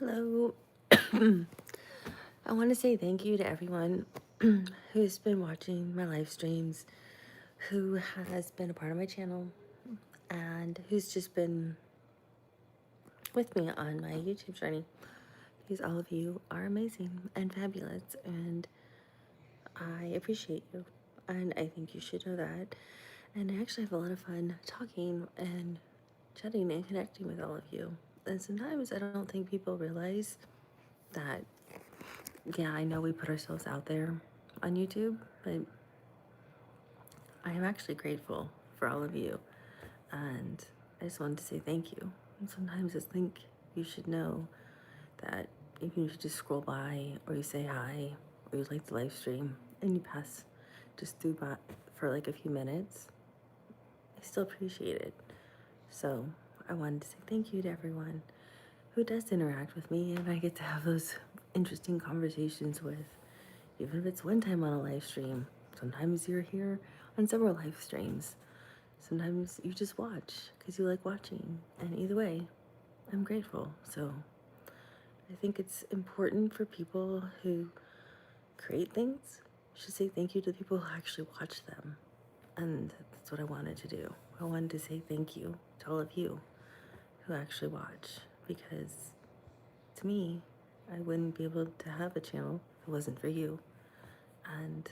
Hello. I want to say thank you to everyone who's been watching my live streams, who has been a part of my channel, and who's just been with me on my YouTube journey. Because all of you are amazing and fabulous, and I appreciate you. And I think you should know that. And I actually have a lot of fun talking and chatting and connecting with all of you. And sometimes I don't think people realize that, yeah, I know we put ourselves out there on YouTube, but I am actually grateful for all of you. And I just wanted to say thank you. And sometimes I think you should know that even if you just scroll by or you say hi or you like the live stream and you pass just through by for like a few minutes, I still appreciate it. So I wanted to say thank you to everyone who does interact with me and I get to have those interesting conversations with, even if it's one time on a live stream. Sometimes you're here on several live streams. Sometimes you just watch because you like watching. And either way, I'm grateful. So I think it's important for people who create things should say thank you to the people who actually watch them. And that's what I wanted to do. I wanted to say thank you to all of you who actually watch, because to me, I wouldn't be able to have a channel if it wasn't for you. And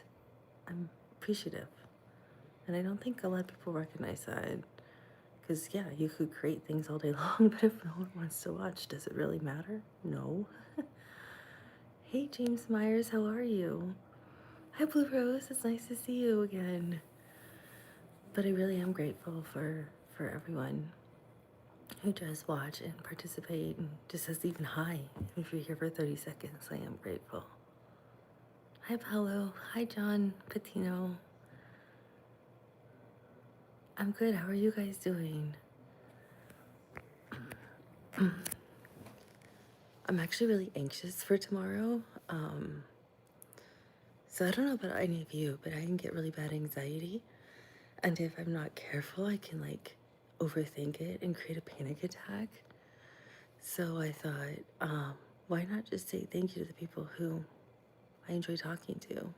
I'm appreciative. And I don't think a lot of people recognize that. Because, yeah, you could create things all day long, but if no one wants to watch, does it really matter? No. Hey, James Myers, how are you? Hi, Blue Rose, it's nice to see you again. But I really am grateful for everyone who does watch and participate and just says even hi. If you're here for 30 seconds, I am grateful. Hi, Paolo. Hi, John Patino. I'm good. How are you guys doing? I'm actually really anxious for tomorrow. So I don't know about any of you, but I can get really bad anxiety. And if I'm not careful, I can like overthink it and create a panic attack. So I thought, why not just say thank you to the people who I enjoy talking to?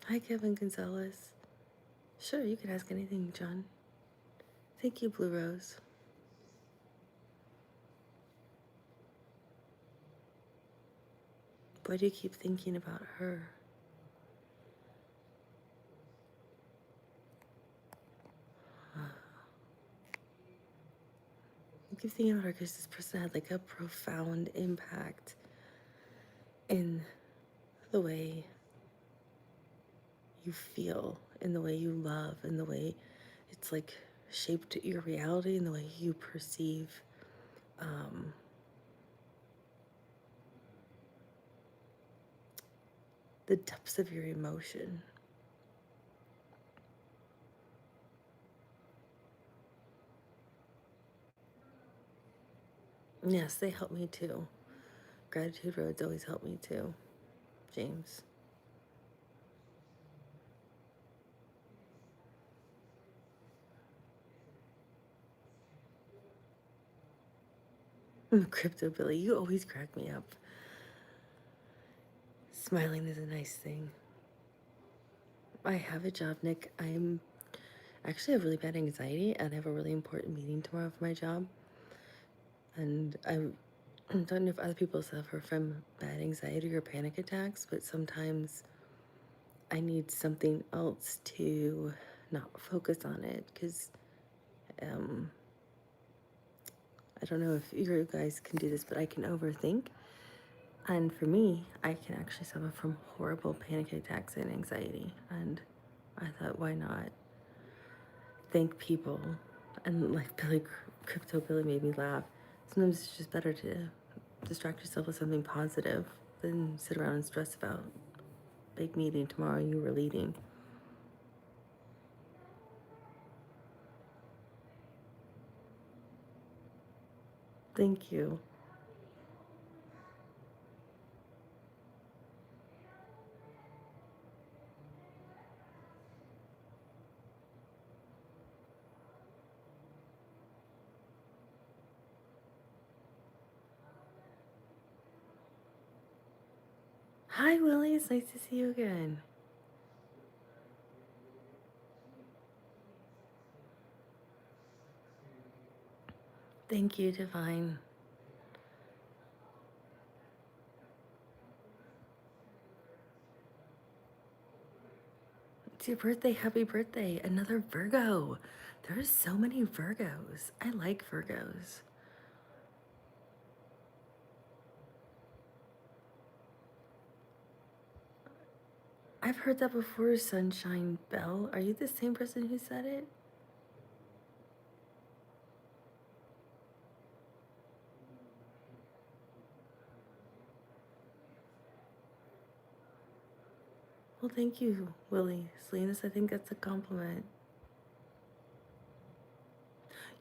Hi, Kevin Gonzalez. Sure, you can ask anything, John. Thank you, Blue Rose. Why do you keep thinking about her? I keep thinking about her because this person had like a profound impact in the way you feel, in the way you love, in the way it's like shaped your reality, in the way you perceive the depths of your emotion. Yes, they help me too. Gratitude roads always help me too, James. Crypto Billy, you always crack me up. Smiling is a nice thing. I have a job, Nick. I'm actually have really bad anxiety and I have a really important meeting tomorrow for my job. And I don't know if other people suffer from bad anxiety or panic attacks, but sometimes I need something else to not focus on it, because I don't know if you guys can do this, but I can overthink. And for me, I can actually suffer from horrible panic attacks and anxiety. And I thought, why not thank people? And like Crypto Billy made me laugh. Sometimes it's just better to distract yourself with something positive than sit around and stress about big meeting tomorrow you were leading. Thank you. Hi, Willie. It's nice to see you again. Thank you, Divine. It's your birthday. Happy birthday. Another Virgo. There are so many Virgos. I like Virgos. I've heard that before, Sunshine Bell. Are you the same person who said it? Well, thank you, Willie. Salinas, I think that's a compliment.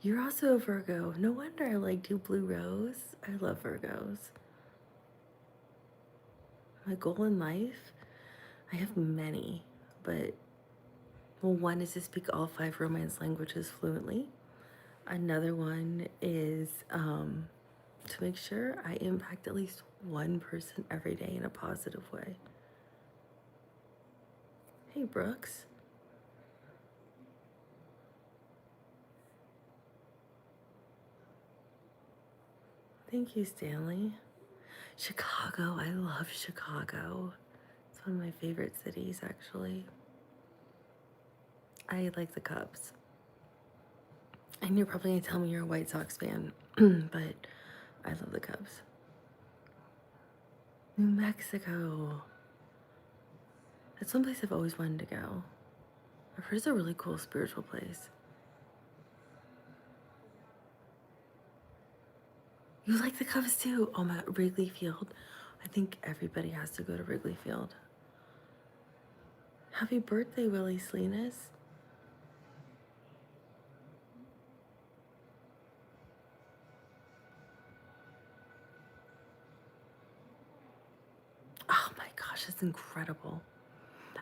You're also a Virgo. No wonder I liked you, Blue Rose. I love Virgos. My goal in life? I have many, but well, one is to speak all 5 Romance languages fluently. Another one is to make sure I impact at least one person every day in a positive way. Hey, Brooks. Thank you, Stanley. Chicago. I love Chicago. It's one of my favorite cities, actually. I like the Cubs. And you're probably going to tell me you're a White Sox fan, but I love the Cubs. New Mexico. That's one place I've always wanted to go. I've heard it's a really cool spiritual place. You like the Cubs too? Oh my, Wrigley Field. I think everybody has to go to Wrigley Field. Happy birthday, Willie Salinas. Oh my gosh, that's incredible.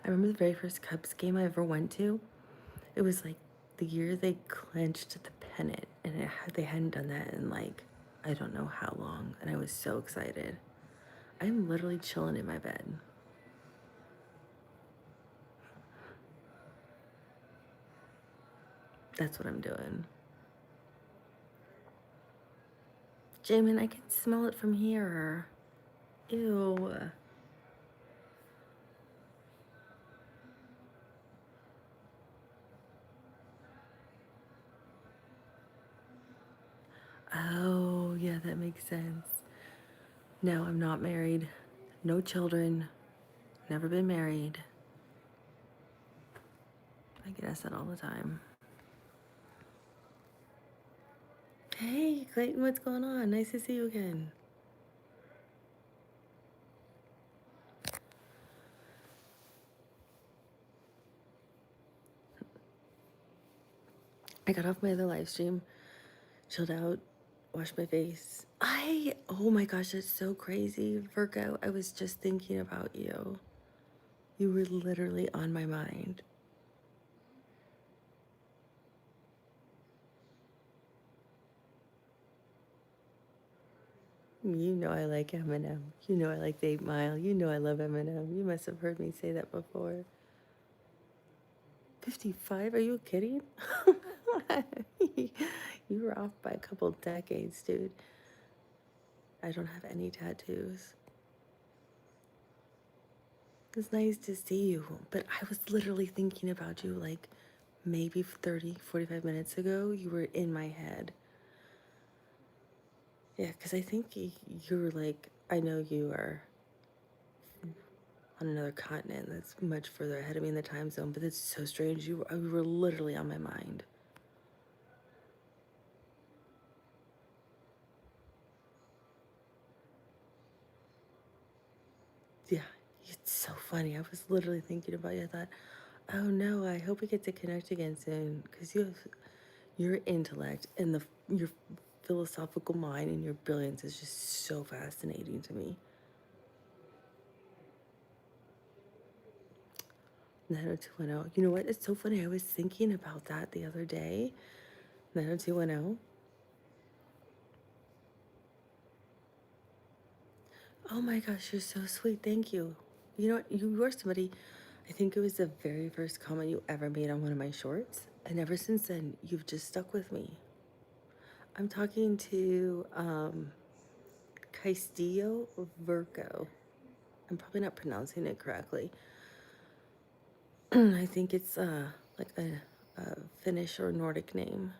I remember the very first Cubs game I ever went to. It was like the year they clinched the pennant, and they hadn't done that in like, I don't know how long, and I was so excited. I'm literally chilling in my bed. That's what I'm doing. Jamin, I can smell it from here. Ew. Oh, yeah, that makes sense. No, I'm not married. No children. Never been married. I get asked that all the time. Hey, Clayton, what's going on? Nice to see you again. I got off my other live stream, chilled out, washed my face. Oh my gosh, that's so crazy. Virgo, I was just thinking about you. You were literally on my mind. You know I like Eminem. You know I like the 8 Mile. You know I love Eminem. You must have heard me say that before. 55? Are you kidding? You were off by a couple decades, dude. I don't have any tattoos. It's nice to see you, but I was literally thinking about you like maybe 30, 45 minutes ago. You were in my head. Yeah, because I think you're like, I know you are on another continent that's much further ahead of me in the time zone, but it's so strange. You were literally on my mind. Yeah, it's so funny. I was literally thinking about you. I thought, oh no, I hope we get to connect again soon because you have your intellect and your philosophical mind and your brilliance is just so fascinating to me. 90210. You know what? It's so funny. I was thinking about that the other day. 90210. Oh my gosh, you're so sweet. Thank you. You know what? You were somebody, I think it was the very first comment you ever made on one of my shorts. And ever since then, you've just stuck with me. I'm talking to Castillo Virgo. I'm probably not pronouncing it correctly. I think it's like a Finnish or Nordic name.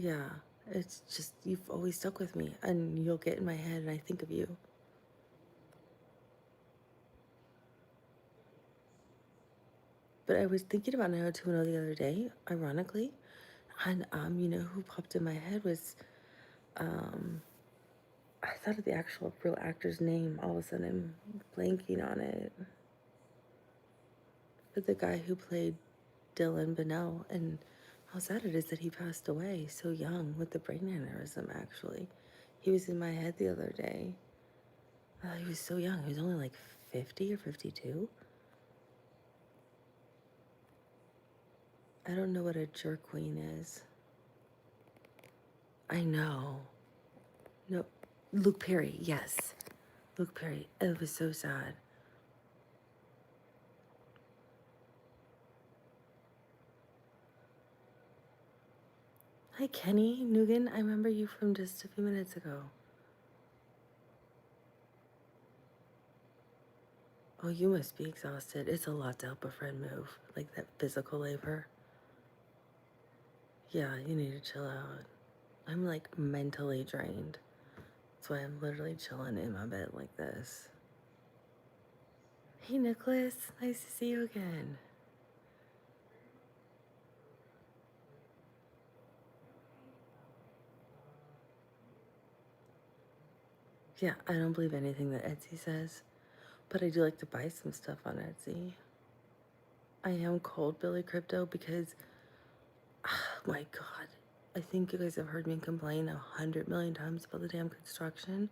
Yeah, it's just, you've always stuck with me, and you'll get in my head and I think of you. But I was thinking about Naruto the other day, ironically, and you know who popped in my head was I thought of the actual real actor's name. All of a sudden, I'm blanking on it. But the guy who played Dylan Bennell, and how sad it is that he passed away so young with the brain aneurysm. Actually, he was in my head the other day. He was so young. He was only like 50 or 52. I don't know what a jerk queen is. I know. No, Luke Perry. Yes, Luke Perry. It was so sad. Hi, Kenny Nugan. I remember you from just a few minutes ago. Oh, you must be exhausted. It's a lot to help a friend move, like that physical labor. Yeah, you need to chill out. I'm like mentally drained. That's why I'm literally chilling in my bed like this. Hey, Nicholas. Nice to see you again. Yeah, I don't believe anything that Etsy says, but I do like to buy some stuff on Etsy. I am cold Billy Crypto because, oh my God, I think you guys have heard me complain 100 million times about the damn construction.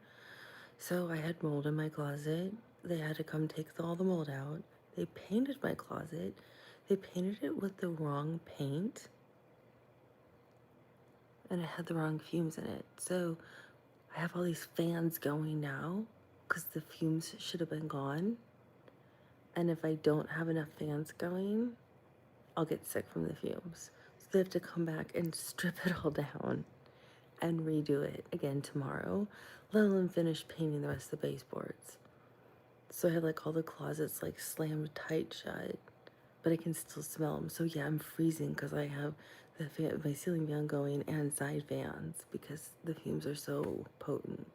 So I had mold in my closet. They had to come take all the mold out. They painted my closet. They painted it with the wrong paint, and it had the wrong fumes in it. So I have all these fans going now because the fumes should have been gone. And if I don't have enough fans going, I'll get sick from the fumes. So they have to come back and strip it all down and redo it again tomorrow, let alone finish painting the rest of the baseboards. So I have like all the closets like slammed tight shut, but I can still smell them. So yeah, I'm freezing because I have my ceiling fan going and side fans because the fumes are so potent.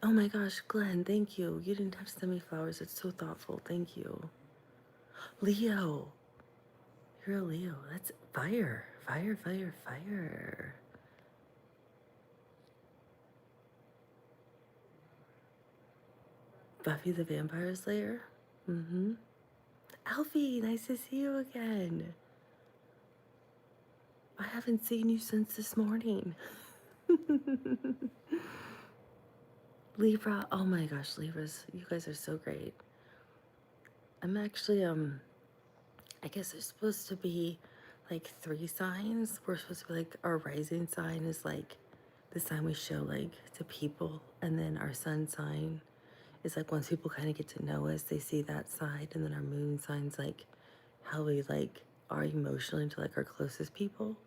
Oh my gosh, Glenn, thank you. You didn't have to send me flowers. It's so thoughtful. Thank you. Leo. You're a Leo. That's fire. Fire, fire, fire. Buffy the Vampire Slayer? Mm-hmm. Alfie, nice to see you again. I haven't seen you since this morning. Libra, oh my gosh, Libras, you guys are so great. I'm actually, I guess there's supposed to be like 3 signs. We're supposed to be like, our rising sign is like the sign we show like to people, and then our sun sign is like once people kind of get to know us, they see that side, and then our moon sign's like how we like are emotionally to like our closest people.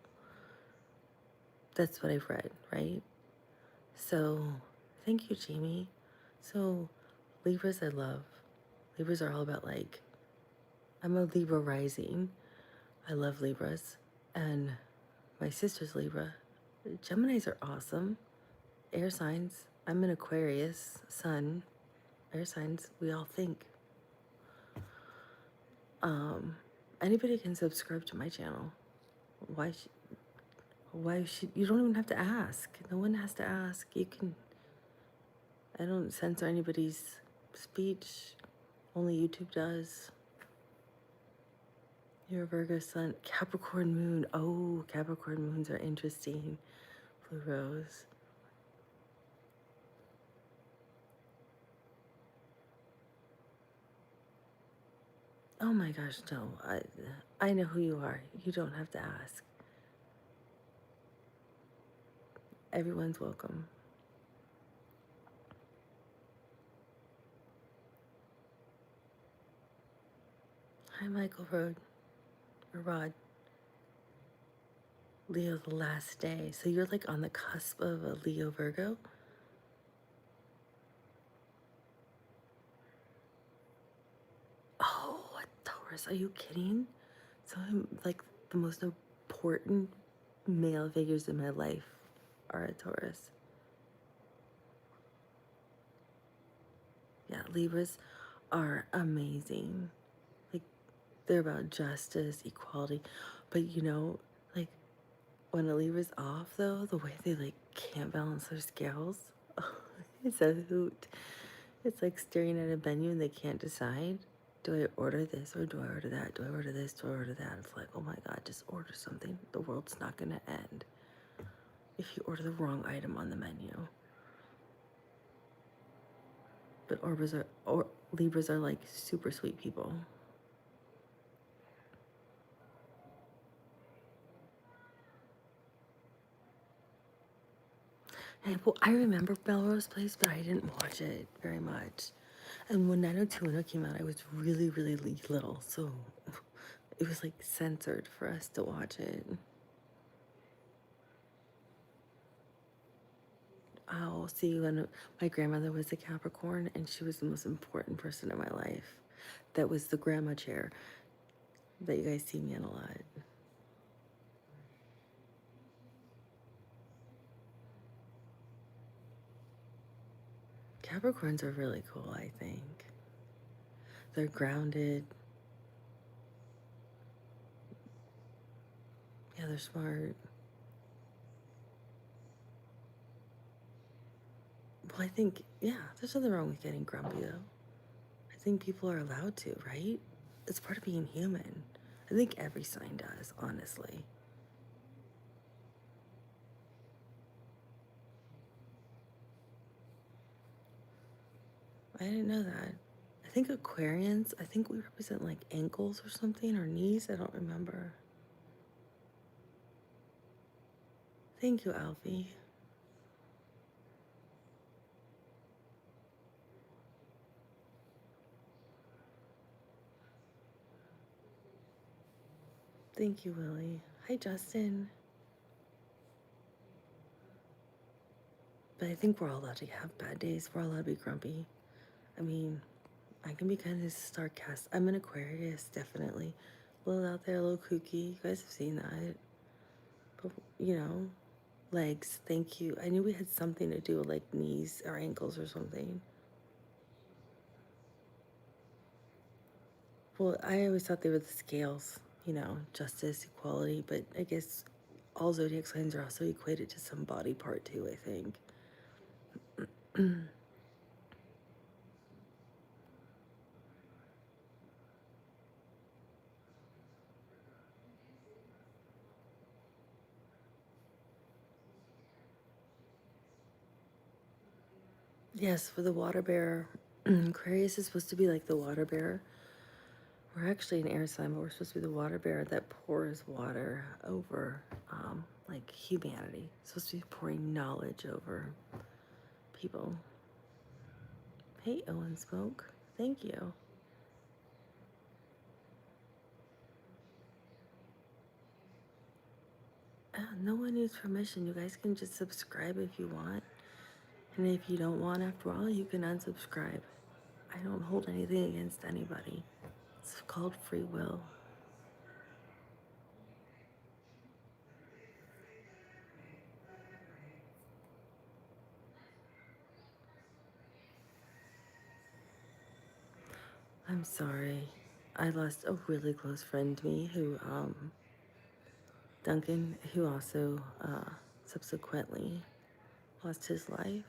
That's what I've read, right? So, thank you, Jamie. So, Libras I love. Libras are all about like, I'm a Libra rising. I love Libras. And my sister's Libra. Geminis are awesome. Air signs. I'm an Aquarius, sun. Air signs, we all think. Anybody can subscribe to my channel. Why should, you don't even have to ask. No one has to ask. You can, I don't censor anybody's speech. Only YouTube does. You're a Virgo sun. Capricorn moon. Oh, Capricorn moons are interesting. Blue rose. Oh my gosh, no. I know who you are. You don't have to ask. Everyone's welcome. Hi, Michael Rod. Leo, the last day. So you're like on the cusp of a Leo Virgo? Oh, a Taurus. Are you kidding? So I'm like the most important male figures in my life are a Taurus. Yeah, Libras are amazing. Like, they're about justice, equality. But like when a Libra's off though, the way they like can't balance their scales, it's a hoot. It's like staring at a menu and they can't decide. Do I order this or do I order that? Do I order this? Do I order that? It's like, oh my God, just order something. The world's not gonna end if you order the wrong item on the menu. But Libras are like super sweet people. And well, I remember Melrose Place, but I didn't watch it very much. And when 90210 came out, I was really, really little, so it was like censored for us to watch it. I'll see when my grandmother was a Capricorn, and she was the most important person in my life. That was the grandma chair that you guys see me in a lot. Capricorns are really cool, I think. They're grounded. Yeah, they're smart. Well, I think, yeah, there's nothing wrong with getting grumpy, though. I think people are allowed to, right? It's part of being human. I think every sign does, honestly. I didn't know that. I think Aquarians, I think we represent like ankles or something, or knees. I don't remember. Thank you, Alfie. Thank you, Willie. Hi, Justin. But I think we're all allowed to have bad days. We're all allowed to be grumpy. I mean, I can be kind of sarcastic. I'm an Aquarius, definitely. A little out there, a little kooky. You guys have seen that. But, legs. Thank you. I knew we had something to do with like knees or ankles or something. Well, I always thought they were the scales, justice, equality, but I guess all zodiac signs are also equated to some body part too, I think. Yes, for the water bear, Aquarius is supposed to be like the water bear. We're actually an air sign, but we're supposed to be the water bear that pours water over, like humanity. It's supposed to be pouring knowledge over people. Hey, Owen Smoke. Thank you. No one needs permission. You guys can just subscribe if you want. And if you don't want, after all, you can unsubscribe. I don't hold anything against anybody. It's called free will. I'm sorry. I lost a really close friend to me who, Duncan, who also subsequently lost his life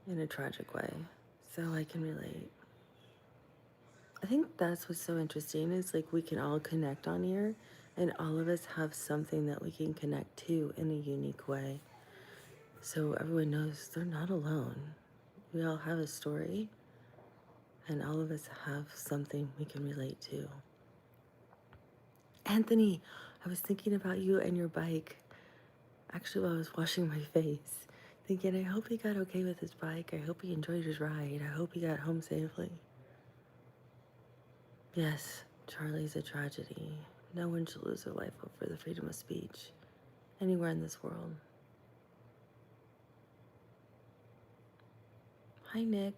in a tragic way. So I can relate. I think that's what's so interesting is like we can all connect on here and all of us have something that we can connect to in a unique way. So everyone knows they're not alone. We all have a story and all of us have something we can relate to. Anthony, I was thinking about you and your bike. Actually, while I was washing my face, thinking, I hope he got okay with his bike. I hope he enjoyed his ride. I hope he got home safely. Yes, Charlie's a tragedy. No one should lose their life over the freedom of speech anywhere in this world. Hi, Nick.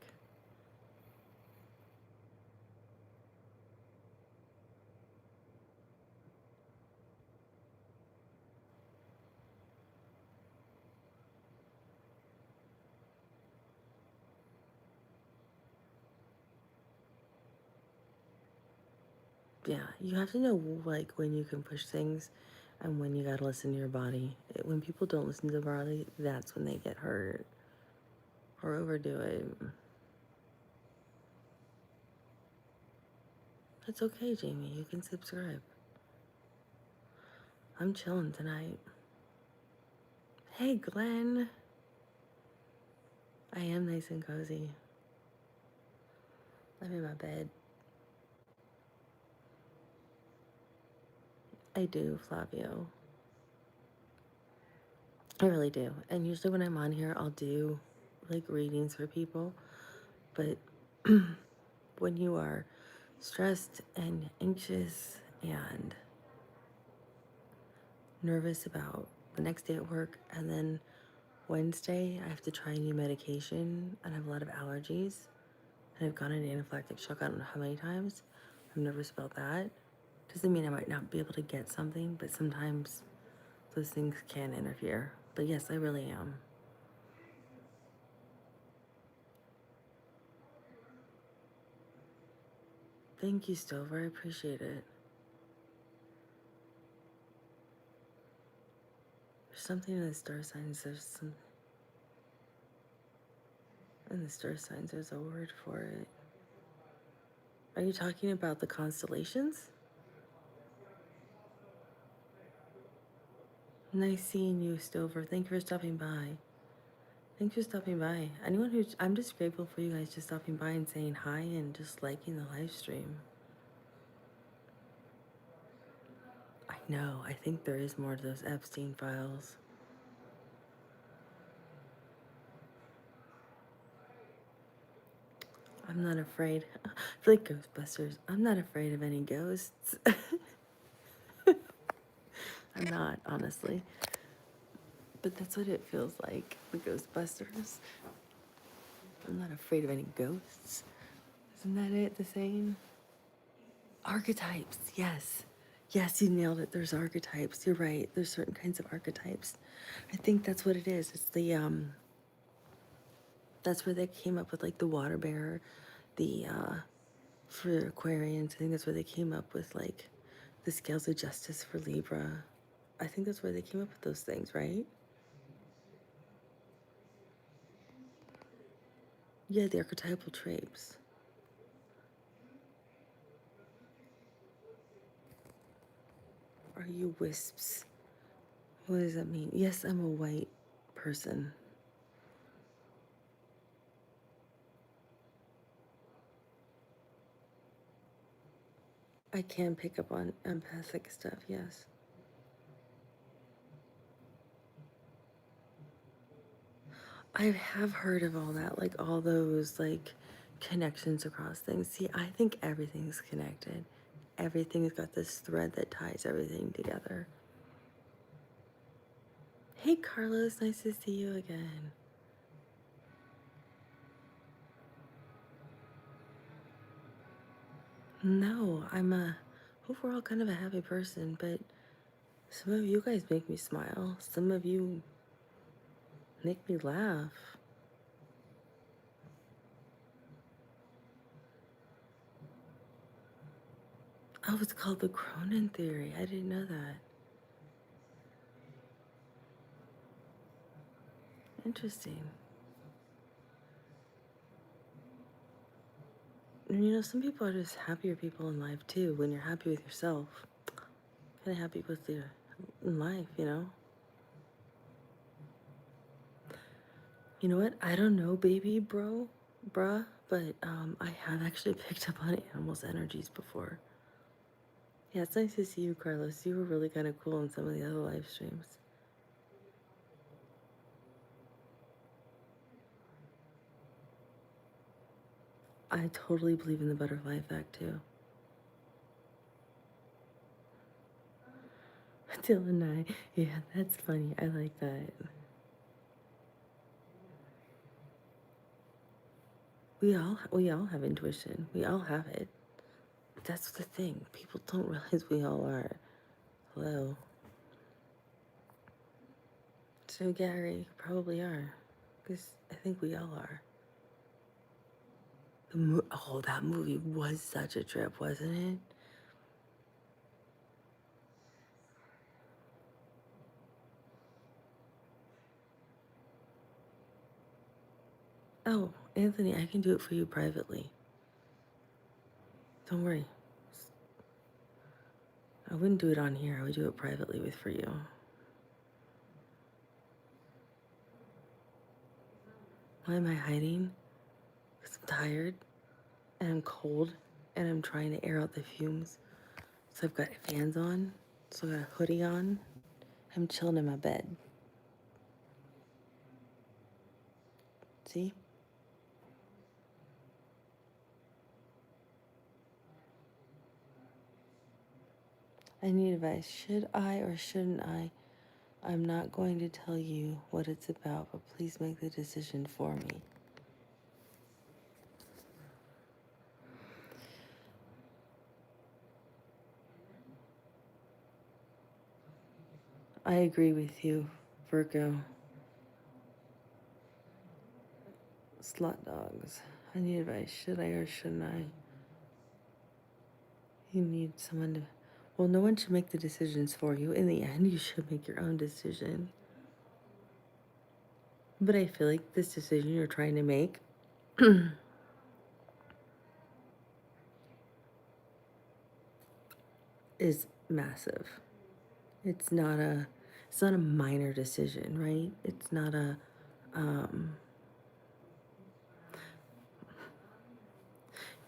Yeah, you have to know, like, when you can push things and when you gotta listen to your body. When people don't listen to their body, that's when they get hurt or overdo it. It's okay, Jamie. You can subscribe. I'm chilling tonight. Hey, Glenn. I am nice and cozy. I'm in my bed. I do, Flavio. I really do. And usually when I'm on here, I'll do like readings for people. But when you are stressed and anxious and nervous about the next day at work, and then Wednesday, I have to try a new medication and I have a lot of allergies. And I've gone into anaphylactic shock, I don't know how many times. I'm nervous about that. Doesn't mean I might not be able to get something, but sometimes those things can interfere. But yes, I really am. Thank you, Stover. I appreciate it. There's something in the star signs. In the star signs, there's a word for it. Are you talking about the constellations? Nice seeing you, Stover. Thank you for stopping by. Thanks for stopping by. I'm just grateful for you guys just stopping by and saying hi and just liking the live stream. I know, I think there is more to those Epstein files. I'm not afraid. I feel like Ghostbusters. I'm not afraid of any ghosts. I'm not, honestly. But that's what it feels like, the Ghostbusters. I'm not afraid of any ghosts. Isn't that it, the saying? Archetypes, yes. Yes, you nailed it. There's archetypes. You're right. There's certain kinds of archetypes. I think that's what it is. It's that's where they came up with like the water bearer, the for Aquarians. I think that's where they came up with like the scales of justice for Libra. I think that's where they came up with those things, right? Yeah, the archetypal traits. Are you wisps? What does that mean? Yes, I'm a white person. I can pick up on empathic stuff, yes. I have heard of all that, like all those like connections across things. See, I think everything's connected. Everything's got this thread that ties everything together. Hey, Carlos, nice to see you again. No, I'm overall kind of a happy person, but some of you guys make me smile. Some of you make me laugh. Oh, it's called the Cronin theory. I didn't know that. Interesting. And you know, some people are just happier people in life too. When you're happy with yourself, kind of happy with your in life, you know. You know what? I don't know, baby, bruh, but I have actually picked up on animals' energies before. Yeah, it's nice to see you, Carlos. You were really kind of cool in some of the other live streams. I totally believe in the butterfly effect, too. Dylan and I, yeah, that's funny. I like that. We all have intuition. We all have it. That's the thing. People don't realize we all are. Hello. So Gary, probably are. Because I think we all are. Oh, that movie was such a trip, wasn't it? Oh, Anthony, I can do it for you privately. Don't worry. I wouldn't do it on here. I would do it privately with for you. Why am I hiding? Because I'm tired and I'm cold and I'm trying to air out the fumes. So I've got fans on. So I got a hoodie on. I'm chilling in my bed. See? I need advice. Should I or shouldn't I? I'm not going to tell you what it's about, but please make the decision for me. I agree with you, Virgo. Slut dogs. I need advice. Should I or shouldn't I? You need someone to. Well, no one should make the decisions for you. In the end, you should make your own decision. But I feel like this decision you're trying to make is massive. It's not a minor decision, right? It's not a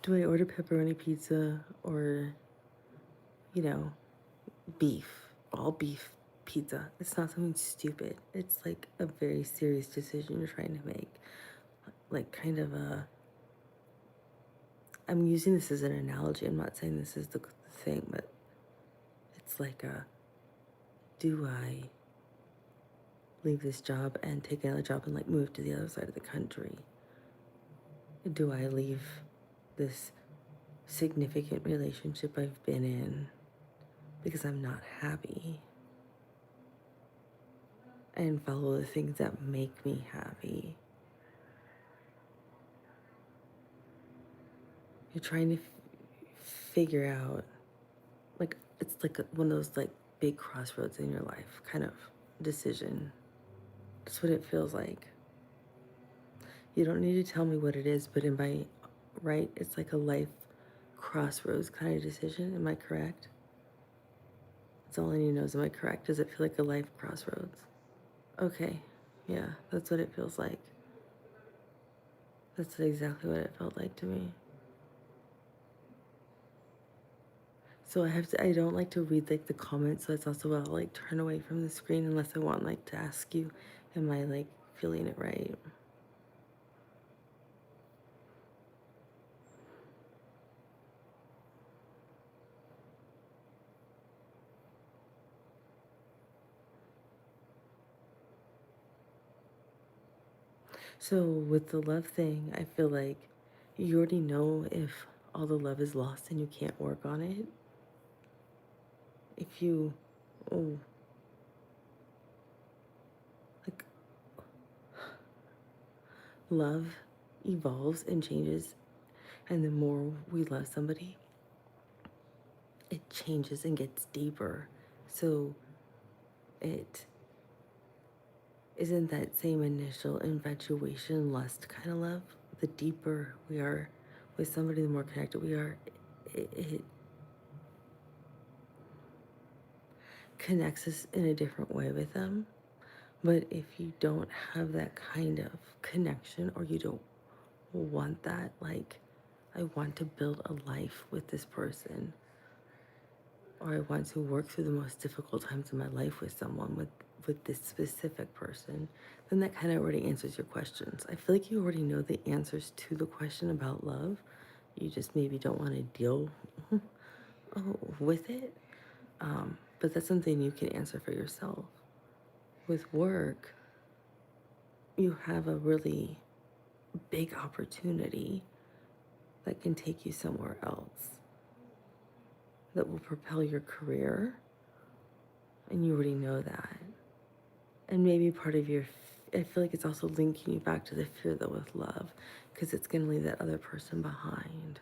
do I order pepperoni pizza or, you know, beef, all beef pizza? It's not something stupid. It's like a very serious decision you're trying to make. Like, kind of I'm using this as an analogy. I'm not saying this is the thing, but it's like do I leave this job and take another job and like move to the other side of the country? Do I leave this significant relationship I've been in because I'm not happy and follow the things that make me happy? You're trying to figure out, like, it's like one of those like big crossroads in your life kind of decision. That's what it feels like. You don't need to tell me what it is, but am I right? It's like a life crossroads kind of decision. Am I correct? That's all I need to know is, am I correct? Does it feel like a life crossroads? Okay. Yeah, that's what it feels like. That's exactly what it felt like to me. So I don't like to read like the comments, so it's also why I'll like turn away from the screen unless I want like to ask you, am I like feeling it right? So with the love thing, I feel like you already know if all the love is lost and you can't work on it. If you, oh, like, love evolves and changes, and the more we love somebody, it changes and gets deeper. So it isn't that same initial infatuation, lust kind of love. The deeper we are with somebody, the more connected we are. It connects us in a different way with them. But if you don't have that kind of connection, or you don't want that, like, I want to build a life with this person, or I want to work through the most difficult times in my life with someone, with this specific person, then that kind of already answers your questions. I feel like you already know the answers to the question about love. You just maybe don't want to deal with it. But that's something you can answer for yourself. With work, you have a really big opportunity that can take you somewhere else, that will propel your career, and you already know that. And maybe part of your, I feel like it's also linking you back to the fear though with love, because it's going to leave that other person behind.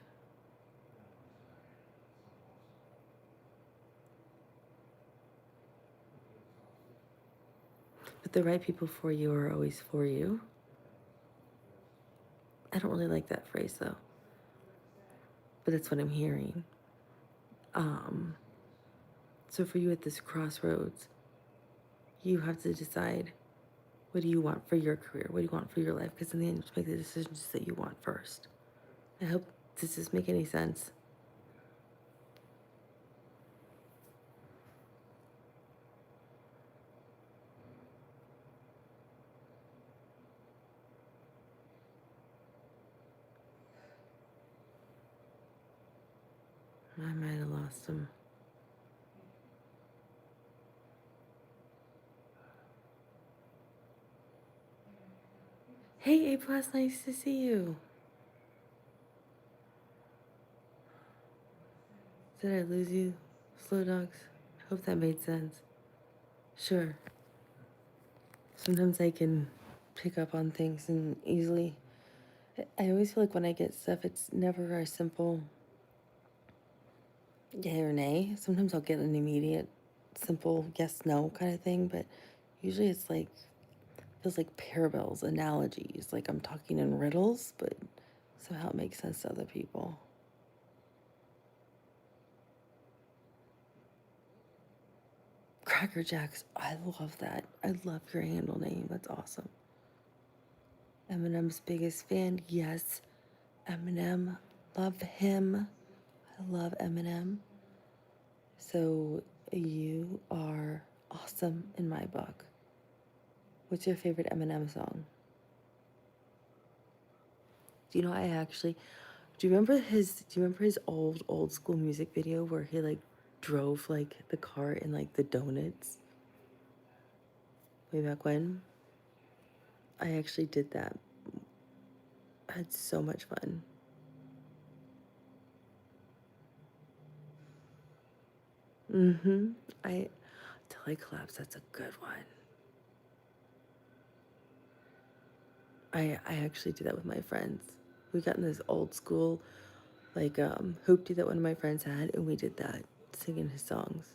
But the right people for you are always for you. I don't really like that phrase though, but that's what I'm hearing. So for you at this crossroads, you have to decide, what do you want for your career? What do you want for your life? Because in the end, you have to make the decisions that you want first. I hope this does make any sense. I might have lost him. Hey, A+, nice to see you. Did I lose you, Slow Dogs? Hope that made sense. Sure. Sometimes I can pick up on things and easily. I always feel like when I get stuff, it's never a simple yay or nay. Sometimes I'll get an immediate, simple yes, no kind of thing, but usually it's like, feels like parables, analogies, like I'm talking in riddles, but somehow it makes sense to other people. Cracker Jacks, I love that. I love your handle name. That's awesome. Eminem's biggest fan, yes. Eminem, love him. I love Eminem. So you are awesome in my book. What's your favorite Eminem song? Do you know do you remember his old school music video where he like drove like the car in like the donuts? Way back when? I actually did that. I had so much fun. Mm-hmm. Till I collapse, that's a good one. I actually did that with my friends. We got in this old school like hoopty that one of my friends had, and we did that, singing his songs.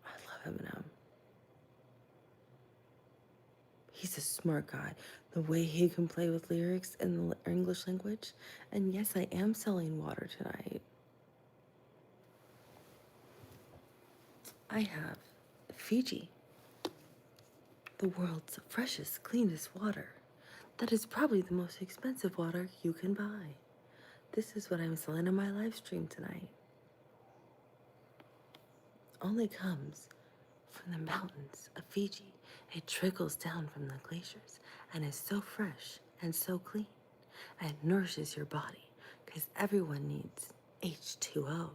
I love Eminem. He's a smart guy. The way he can play with lyrics in the English language. And yes, I am selling water tonight. I have Fiji, the world's freshest, cleanest water. That is probably the most expensive water you can buy. This is what I'm selling on my live stream tonight. Only comes from the mountains of Fiji. It trickles down from the glaciers and is so fresh and so clean and nourishes your body because everyone needs H2O.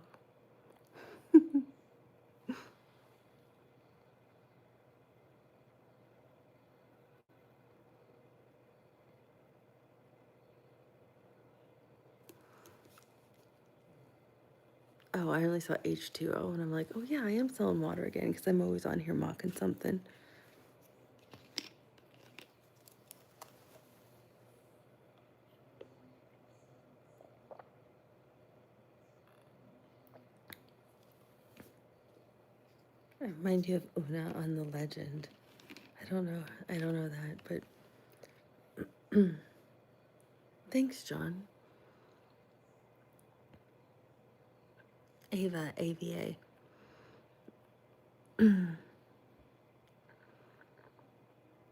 Oh, I only saw H2O and I'm like, oh yeah, I am selling water again because I'm always on here mocking something. I remind you of Una on the legend. I don't know that, but thanks, John. Ava, AVA.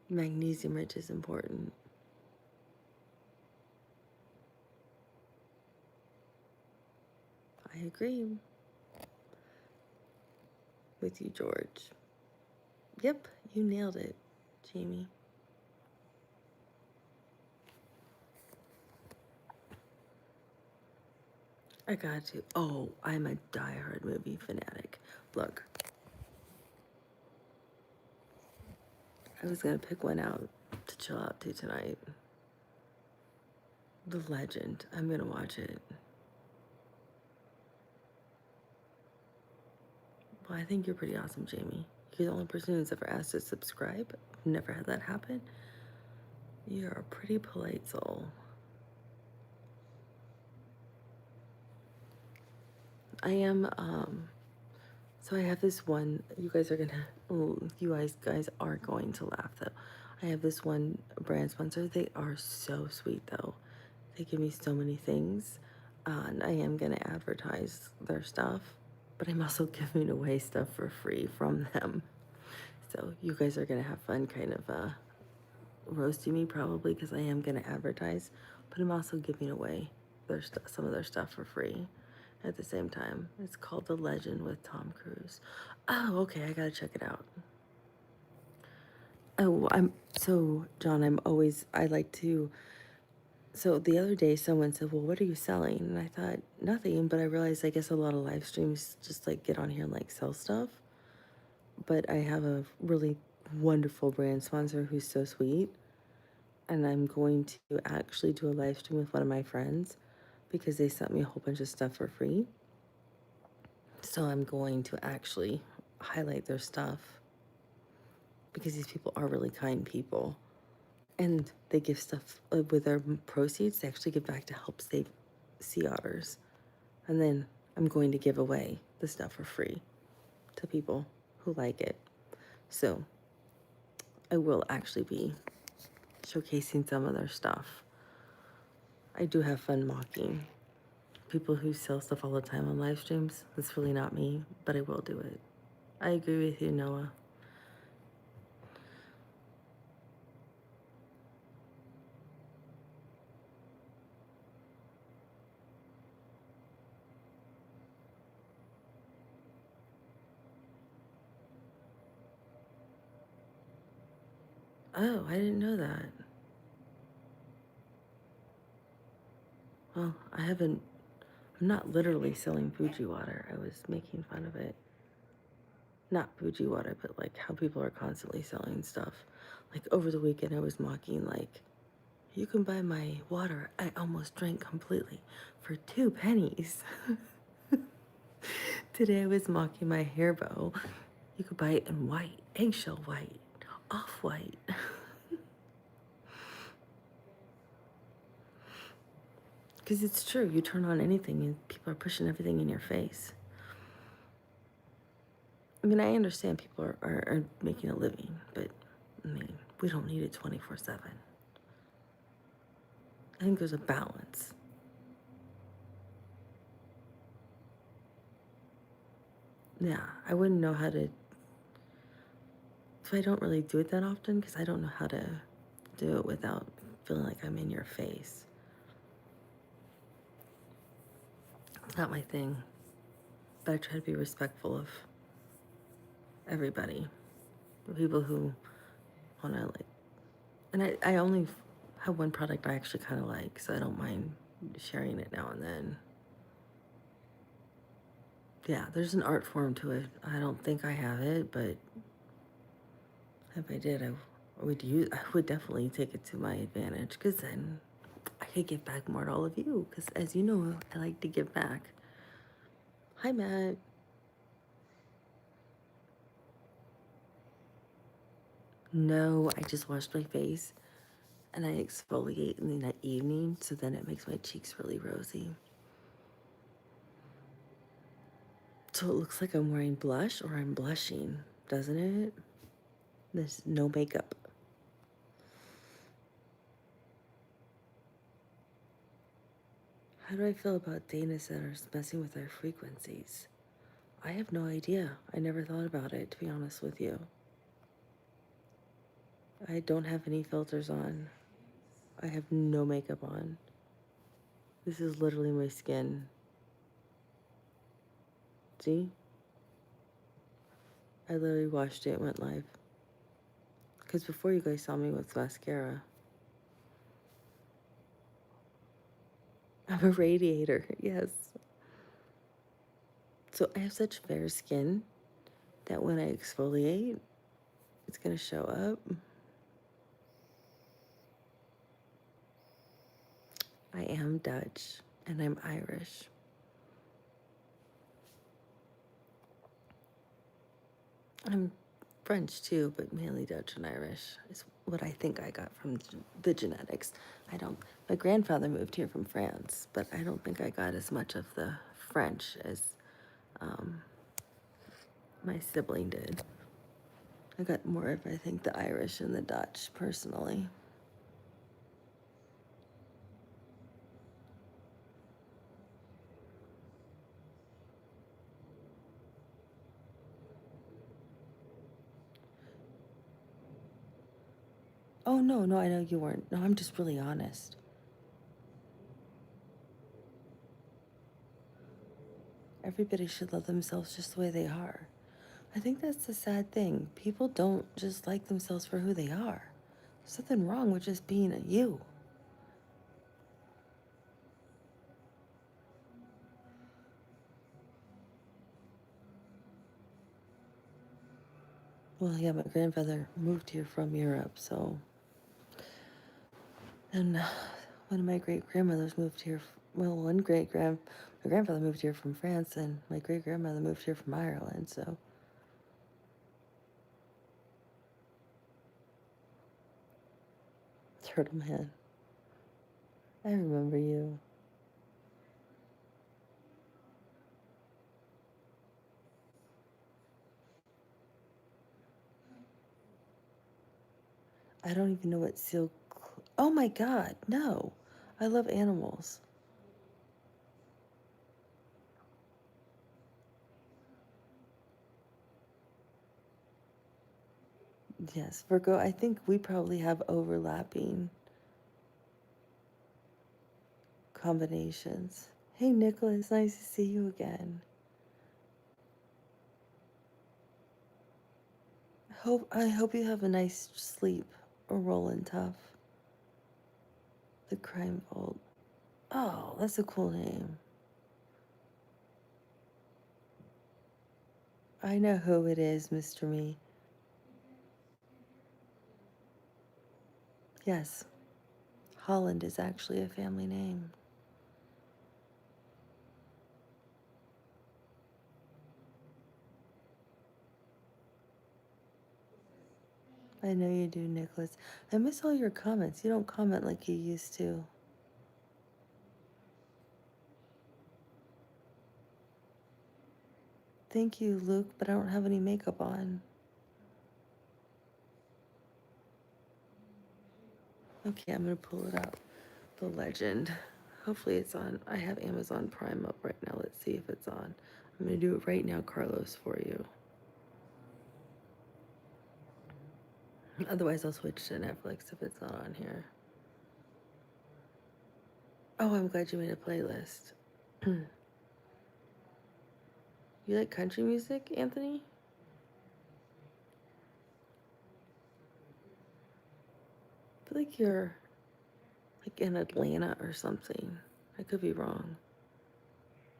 Magnesium rich is important. I agree with you, George. Yep, you nailed it, Jamie. I got to. Oh, I'm a diehard movie fanatic. Look, I was gonna pick one out to chill out to tonight. The Legend. I'm gonna watch it. Well, I think you're pretty awesome, Jamie. You're the only person who's ever asked to subscribe. I've never had that happen. You're a pretty polite soul. I am, so I have this one, you guys are gonna, you guys are going to laugh though. I have this one brand sponsor. They are so sweet though. They give me so many things. And I am gonna advertise their stuff, but I'm also giving away stuff for free from them. So you guys are gonna have fun kind of roasting me probably because I am gonna advertise, but I'm also giving away some of their stuff for free at the same time. It's called The Legend with Tom Cruise. Oh, okay, I gotta check it out. Oh, so John, I like to. So the other day, someone said, "Well, what are you selling?" And I thought nothing, but I realized I guess a lot of live streams just like get on here and like sell stuff. But I have a really wonderful brand sponsor who's so sweet, and I'm going to actually do a live stream with one of my friends because they sent me a whole bunch of stuff for free. So I'm going to actually highlight their stuff because these people are really kind people. And they give stuff with their proceeds, they actually give back to help save sea otters. And then I'm going to give away the stuff for free to people who like it. So I will actually be showcasing some of their stuff. I do have fun mocking people who sell stuff all the time on live streams. That's really not me, but I will do it. I agree with you, Noah. Oh, I didn't know that. Well, I'm not literally selling Fuji water. I was making fun of it. Not Fuji water, but like how people are constantly selling stuff. Like over the weekend, I was mocking, like, you can buy my water I almost drank completely for 2 pennies. Today, I was mocking my hair bow. You could buy it in white, eggshell white, off white. Because it's true, you turn on anything and people are pushing everything in your face. I mean, I understand people are making a living, but I mean, we don't need it 24/7. I think there's a balance. Yeah, I wouldn't know how to. So I don't really do it that often because I don't know how to do it without feeling like I'm in your face. It's not my thing, but I try to be respectful of everybody, the people who want to like. And I only have one product I actually kind of like, so I don't mind sharing it now and then. Yeah, there's an art form to it. I don't think I have it, but if I did, I would definitely take it to my advantage because then I could give back more to all of you because as you know, I like to give back. Hi, Matt. No, I just washed my face and I exfoliate in the evening, so then it makes my cheeks really rosy. So it looks like I'm wearing blush or I'm blushing, doesn't it? There's no makeup. How do I feel about data centers messing with our frequencies? I have no idea. I never thought about it, to be honest with you. I don't have any filters on. I have no makeup on. This is literally my skin. See? I literally washed it and went live. Because before you guys saw me with mascara. I'm a radiator, yes. So I have such fair skin that when I exfoliate, it's going to show up. I am Dutch and I'm Irish. I'm French too, but mainly Dutch and Irish is what I think I got from the genetics. My grandfather moved here from France, but I don't think I got as much of the French as my sibling did. I got more of, I think, the Irish and the Dutch, personally. Oh, no, I know you weren't. No, I'm just really honest. Everybody should love themselves just the way they are. I think that's the sad thing. People don't just like themselves for who they are. There's nothing wrong with just being a you. Well, yeah, my grandfather moved here from Europe, so. And one of my great-grandmothers moved here. Well, my grandfather moved here from France, and my great-grandmother moved here from Ireland, so. Turtle Man. I remember you. I don't even know what silk. Oh my God, no. I love animals. Yes, Virgo, I think we probably have overlapping combinations. Hey, Nicholas, nice to see you again. I hope you have a nice sleep or rolling tough. The Crime Vault. Oh, that's a cool name. I know who it is, Mr. Me. Yes, Holland is actually a family name. I know you do, Nicholas. I miss all your comments. You don't comment like you used to. Thank you, Luke, but I don't have any makeup on. Okay, I'm gonna pull it up. The Legend. Hopefully it's on. I have Amazon Prime up right now. Let's see if it's on. I'm gonna do it right now, Carlos, for you. Otherwise, I'll switch to Netflix if it's not on here. Oh, I'm glad you made a playlist. You like country music, Anthony? I feel like you're like in Atlanta or something. I could be wrong.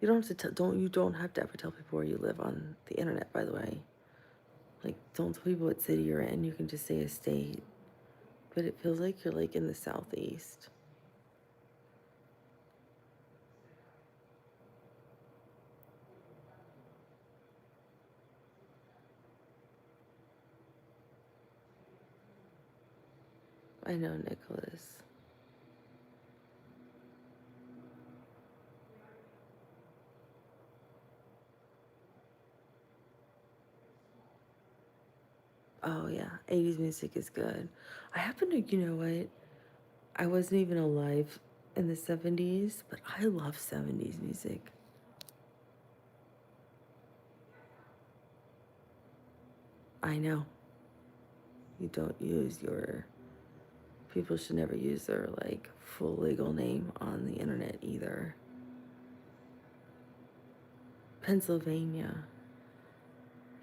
You don't have to you don't have to ever tell people where you live on the internet, by the way. Like, don't tell people what city you're in. You can just say a state. But it feels like you're like in the southeast. I know, Nicholas. Oh yeah, 80s music is good. I happen to, you know what? I wasn't even alive in the 70s, but I love 70s music. I know. You don't use your people should never use their like full legal name on the internet either. Pennsylvania.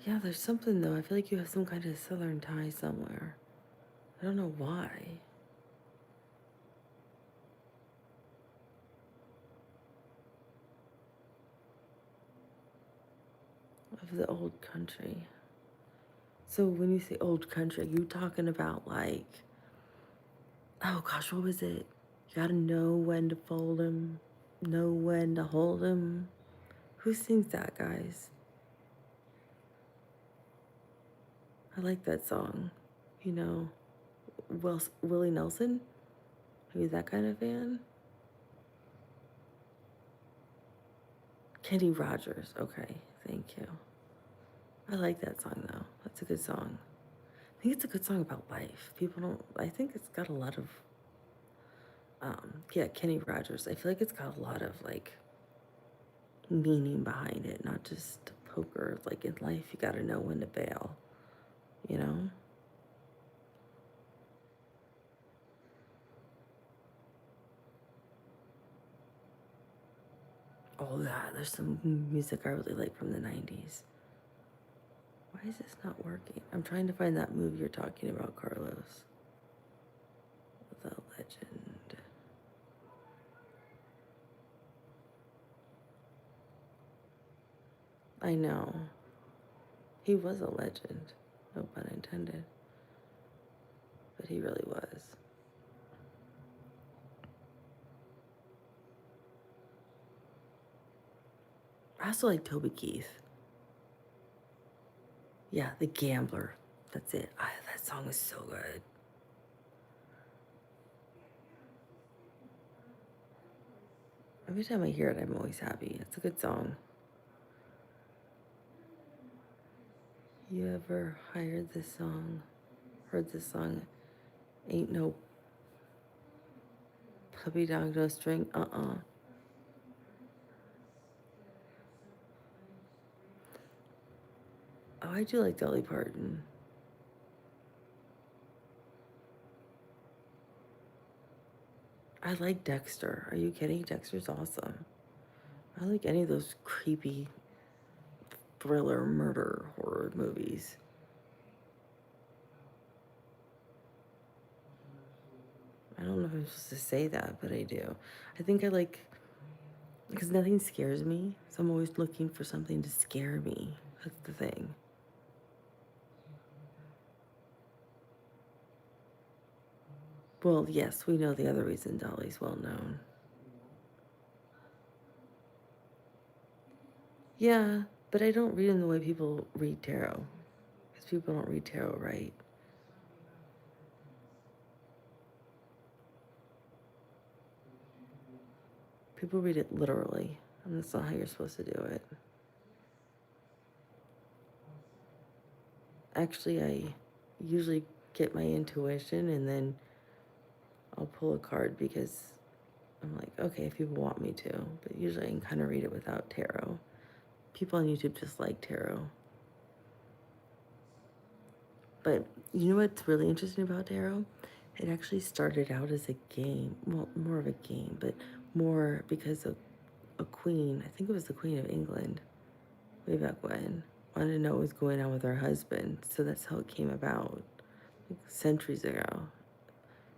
Yeah, there's something though. I feel like you have some kind of southern tie somewhere. I don't know why. Of the old country. So when you say old country, are you talking about like, oh gosh, what was it? You gotta know when to fold 'em, know when to hold 'em. Who sings that, guys? I like that song. You know, Willie Nelson? Are you that kind of fan? Kenny Rogers. Okay, thank you. I like that song though. That's a good song. I think it's a good song about life. People don't, I think it's got a lot of, yeah, Kenny Rogers. I feel like it's got a lot of like meaning behind it, not just poker. Like in life, you got to know when to bail, you know? Oh, yeah, there's some music I really like from the 90s. Why is this not working? I'm trying to find that movie you're talking about, Carlos. The Legend. I know. He was a legend. No pun intended. But he really was. I also like Toby Keith. Yeah, The Gambler. That's it. That song is so good. Every time I hear it, I'm always happy. It's a good song. You ever heard this song? Ain't no puppy dog, no string. Oh, I do like Dolly Parton. I like Dexter. Are you kidding? Dexter's awesome. I like any of those creepy thriller, murder, horror movies. I don't know if I'm supposed to say that, but I do. I think I like, because nothing scares me, so I'm always looking for something to scare me. That's the thing. Well, yes, we know the other reason Dolly's well known. Yeah, but I don't read in the way people read tarot. Because people don't read tarot right. People read it literally, and that's not how you're supposed to do it. Actually, I usually get my intuition and then I'll pull a card because I'm like, okay, if people want me to. But usually I can kind of read it without tarot. People on YouTube just like tarot. But you know what's really interesting about tarot? It actually started out as a game. Well, more of a game, but more because of a queen. I think it was the Queen of England way back when. Wanted to know what was going on with her husband. So that's how it came about, like centuries ago.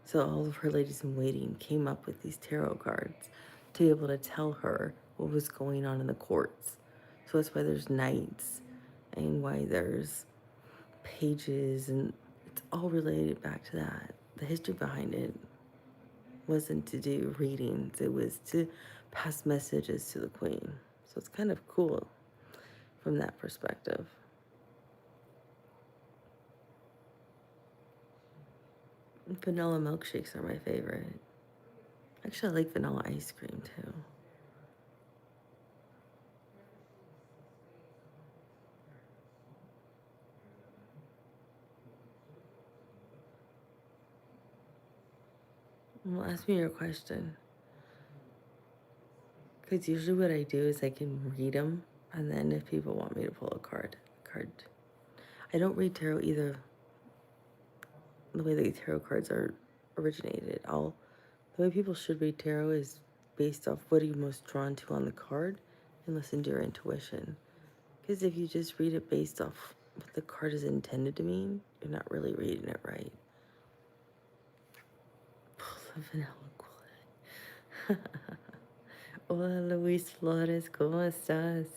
So all of her ladies in waiting came up with these tarot cards to be able to tell her what was going on in the courts. So that's why there's knights and why there's pages, and it's all related back to that. The history behind it wasn't to do readings, it was to pass messages to the queen. So it's kind of cool from that perspective. Vanilla milkshakes are my favorite. Actually, I like vanilla ice cream too. Well, ask me your question. Because usually what I do is I can read them, and then if people want me to pull a card. I don't read tarot either the way the tarot cards are originated. The way people should read tarot is based off what are you most drawn to on the card, and listen to your intuition. Because if you just read it based off what the card is intended to mean, you're not really reading it right. Pull the vanilla cool. Hola Luis Flores, ¿cómo estás?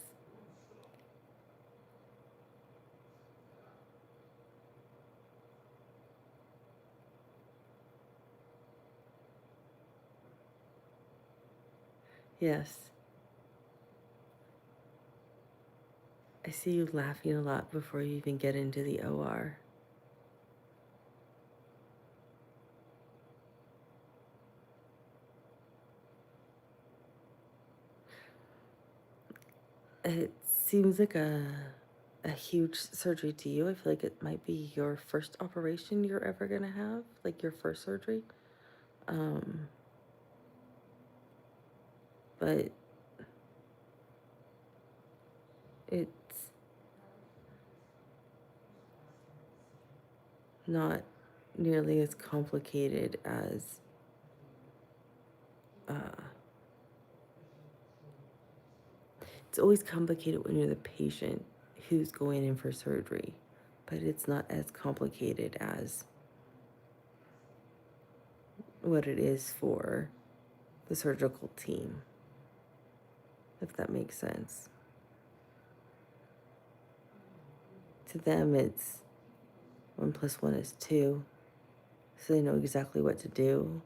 Yes. I see you laughing a lot before you even get into the OR. It seems like a huge surgery to you. I feel like it might be your first operation you're ever gonna have, like your first surgery. But it's not nearly as complicated as it's always complicated when you're the patient who's going in for surgery, but it's not as complicated as what it is for the surgical team, if that makes sense. To them, it's 1 + 1 is 2, so they know exactly what to do.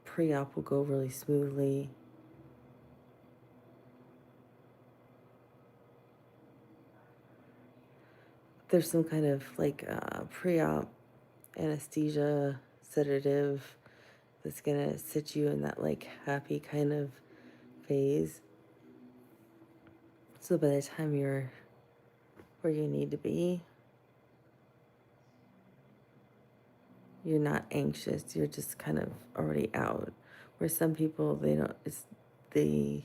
Pre-op will go really smoothly. There's some kind of like pre-op anesthesia sedative that's gonna sit you in that like happy kind of phase. So by the time you're where you need to be, you're not anxious. You're just kind of already out. Where some people they don't that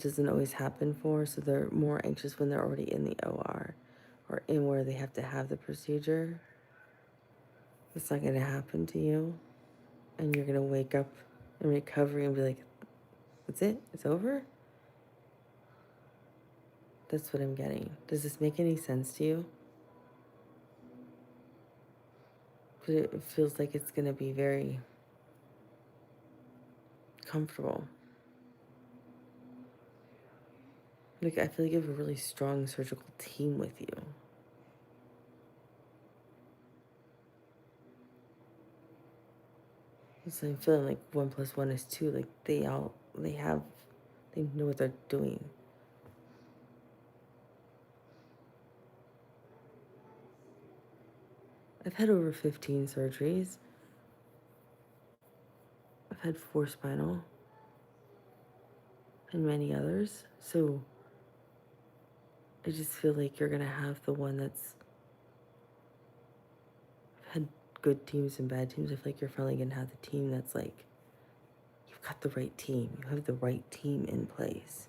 doesn't always happen for, so they're more anxious when they're already in the OR or in where they have to have the procedure. It's not gonna happen to you. And you're gonna wake up in recovery and be like, that's it? It's over? That's what I'm getting. Does this make any sense to you? But it feels like it's gonna be very comfortable. Like, I feel like you have a really strong surgical team with you. So I'm feeling like 1 + 1 is 2. Like, they know what they're doing. I've had over 15 surgeries. I've had 4 spinal and many others. So I just feel like you're gonna have the one that's had good teams and bad teams. I feel like you're finally gonna have the team that's like, you've got the right team. You have the right team in place.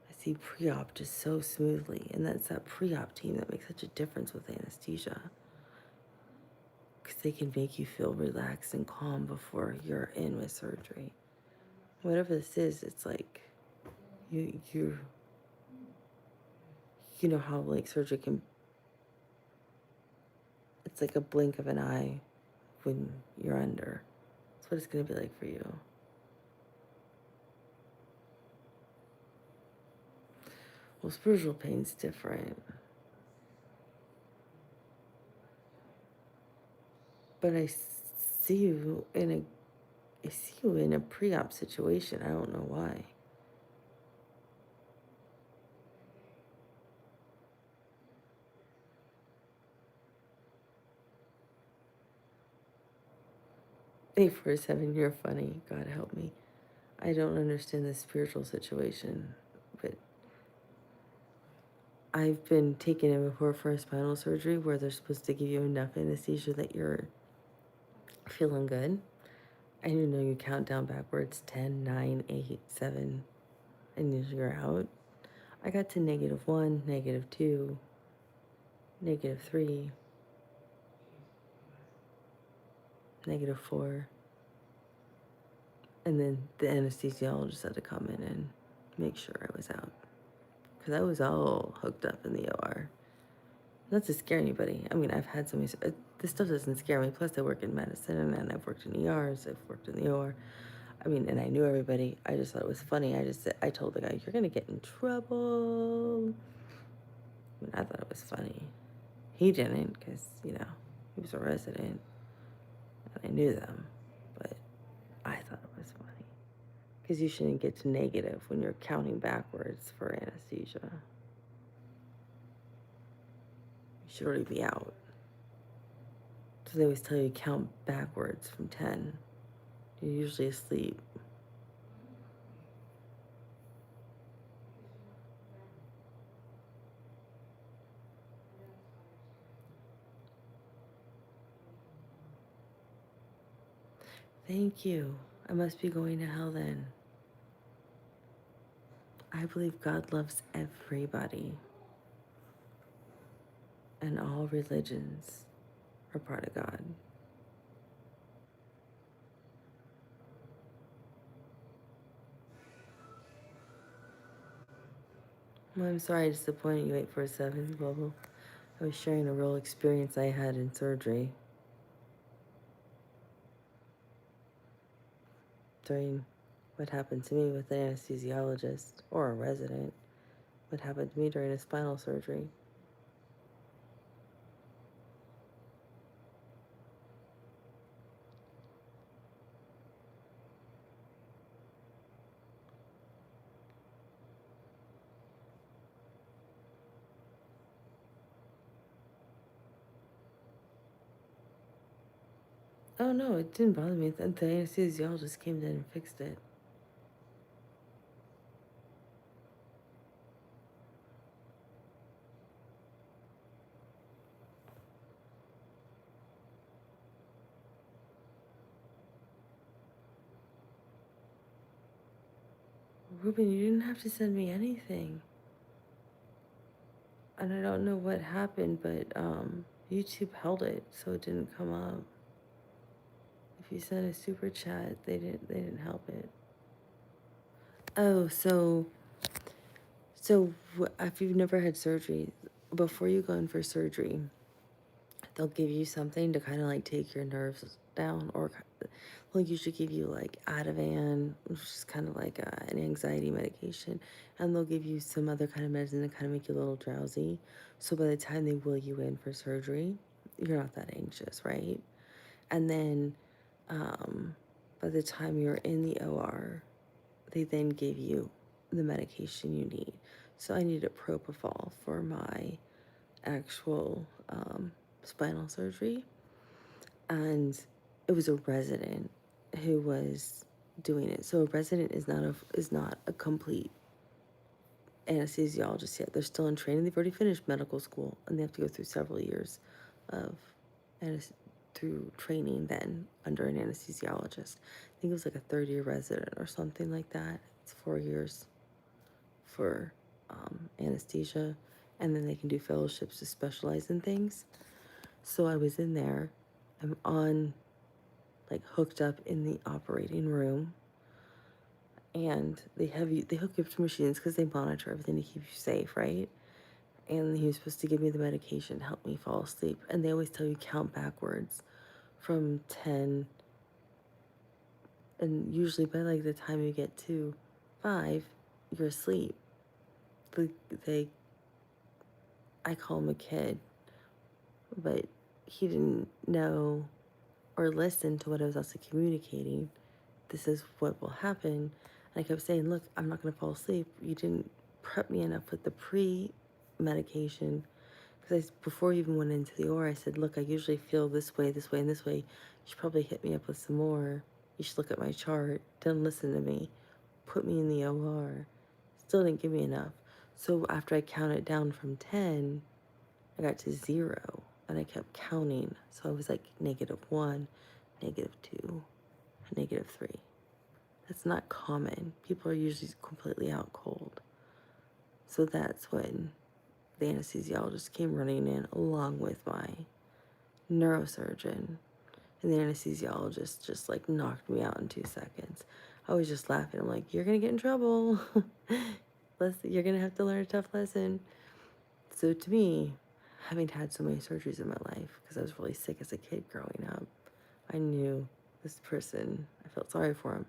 I see pre-op just so smoothly, and that's that pre-op team that makes such a difference with anesthesia. Because they can make you feel relaxed and calm before you're in with surgery. Whatever this is, it's like you know how like surgery can, it's like a blink of an eye when you're under. That's what it's gonna be like for you. Well, spiritual pain's different. But I see you in a pre-op situation. I don't know why. A47, you're funny. God help me. I don't understand the spiritual situation, but I've been taken in before for a spinal surgery where they're supposed to give you enough anesthesia that you're feeling good. And you know you count down backwards 10, 9, 8, 7, and you're out. I got to -1, -2, -3, -4. And then the anesthesiologist had to come in and make sure I was out. Because I was all hooked up in the OR. Not to scare anybody. I mean, I've had so many... This stuff doesn't scare me. Plus, I work in medicine, and I've worked in ERs. I've worked in the OR. I mean, and I knew everybody. I just thought it was funny. I told the guy, you're going to get in trouble. I mean, I thought it was funny. He didn't, because, he was a resident, and I knew them. But I thought it was funny. Because you shouldn't get to negative when you're counting backwards for anesthesia. You should already be out. So they always tell you count backwards from 10. You're usually asleep. Thank you. I must be going to hell then. I believe God loves everybody. And all religions are part of God. Well, I'm sorry I disappointed you 847 Global. I was sharing a real experience I had in surgery during what happened to me with an anesthesiologist or a resident. What happened to me during a spinal surgery. Oh no, it didn't bother me. The anesthesiologist came in and fixed it. Ruben, you didn't have to send me anything. And I don't know what happened, but YouTube held it, so it didn't come up. If you sent a super chat, they didn't help it. Oh, so if you've never had surgery, before you go in for surgery, they'll give you something to kind of like take your nerves down, or they'll usually give you like Ativan, which is kind of like an anxiety medication, and they'll give you some other kind of medicine to kind of make you a little drowsy. So by the time they wheel you in for surgery, you're not that anxious, right? And then by the time you're in the OR, they then give you the medication you need. So I needed propofol for my actual spinal surgery, and it was a resident who was doing it. So a resident is not a complete anesthesiologist yet. They're still in training. They've already finished medical school, and they have to go through several years of through training then under an anesthesiologist. I think it was like a third-year resident or something like that. It's 4 years for anesthesia, and then they can do fellowships to specialize in things. So I was in there. I'm hooked up in the operating room, and they hook you up to machines because they monitor everything to keep you safe, right? And he was supposed to give me the medication to help me fall asleep, and they always tell you count backwards from 10, and usually by like the time you get to 5, you're asleep. I call him a kid, but he didn't know or listen to what I was also communicating. This is what will happen. And I kept saying, look, I'm not going to fall asleep. You didn't prep me enough with the pre-medication. Because before I even went into the OR, I said, look, I usually feel this way, and this way. You should probably hit me up with some more. You should look at my chart. Didn't listen to me. Put me in the OR. Still didn't give me enough. So after I counted down from 10, I got to 0. And I kept counting. So I was like -1, -2, -3. That's not common. People are usually completely out cold. So that's when the anesthesiologist came running in along with my neurosurgeon. And the anesthesiologist just knocked me out in 2 seconds. I was just laughing. I'm like, you're going to get in trouble. You're going to have to learn a tough lesson. So to me, having had so many surgeries in my life, because I was really sick as a kid growing up, I knew this person, I felt sorry for him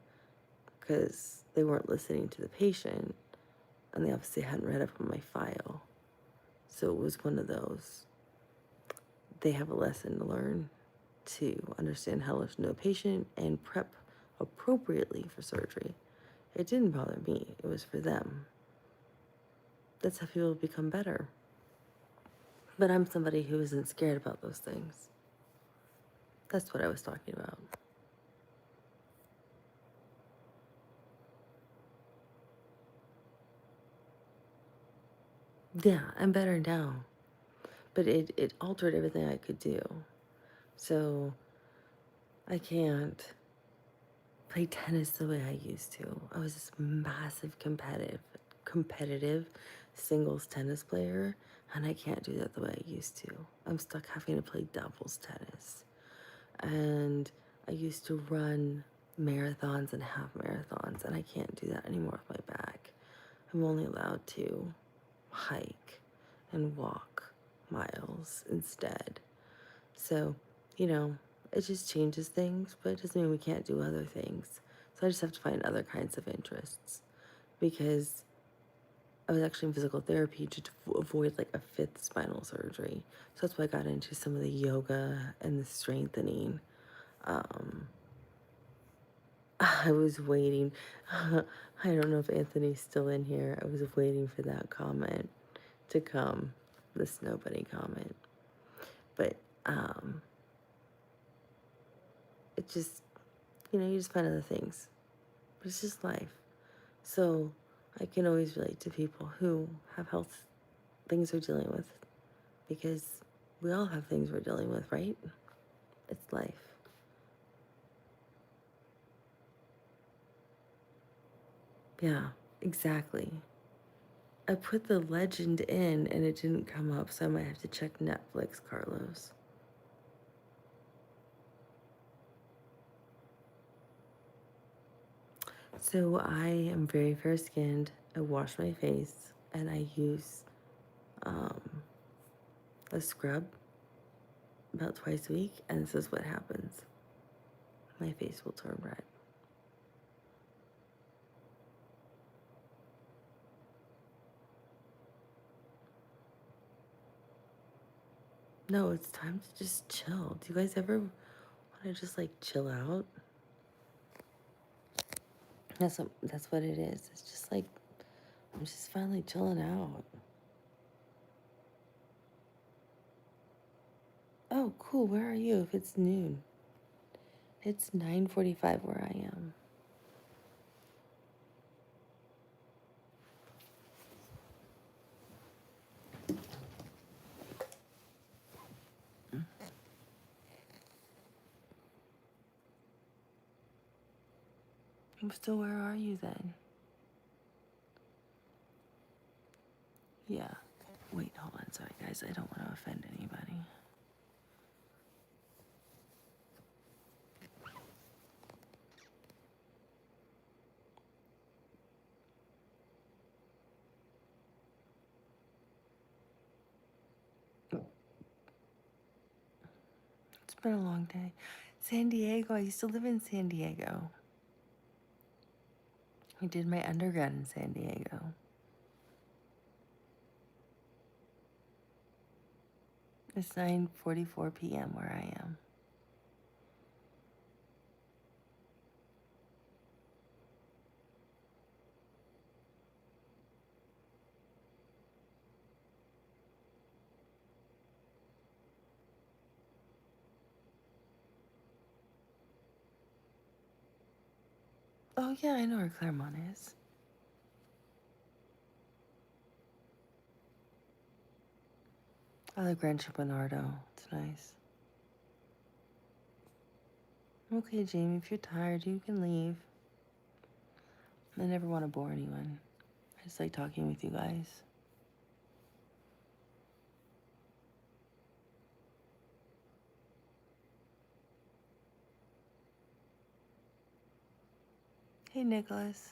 because they weren't listening to the patient and they obviously hadn't read up on my file. So it was one of those, they have a lesson to learn to understand how to listen to a patient and prep appropriately for surgery. It didn't bother me, it was for them. That's how people become better. But I'm somebody who isn't scared about those things. That's what I was talking about. Yeah, I'm better now. But it altered everything I could do. So I can't play tennis the way I used to. I was this massive competitive singles tennis player, and I can't do that the way I used to. I'm stuck having to play doubles tennis. And I used to run marathons and half marathons, and I can't do that anymore with my back. I'm only allowed to hike and walk miles instead. So, it just changes things, but it doesn't mean we can't do other things. So I just have to find other kinds of interests because I was actually in physical therapy to avoid like a fifth spinal surgery. So that's why I got into some of the yoga and the strengthening. I was waiting. I don't know if Anthony's still in here. I was waiting for that comment to come, this nobody comment. But it just, you just find other things. But it's just life. So I can always relate to people who have health things they're dealing with because we all have things we're dealing with, right? It's life. Yeah, exactly. I put the legend in and it didn't come up, so I might have to check Netflix, Carlos. So I am very fair skinned. I wash my face and I use a scrub about twice a week, and this is what happens. My face will turn red. No, it's time to just chill. Do you guys ever want to just like chill out? That's what it is. It's just like I'm just finally chilling out. Oh, cool. Where are you? If it's noon, it's 9:45 where I am. So where are you then? Yeah. Wait, hold on. Sorry, guys. I don't want to offend anybody. It's been a long day. San Diego. I used to live in San Diego. I did my undergrad in San Diego. It's 9:44 p.m. where I am. Oh yeah, I know where Claremont is. I like Rancho Bernardo. It's nice. Okay, Jamie, if you're tired, you can leave. I never want to bore anyone. I just like talking with you guys. Hey, Nicholas.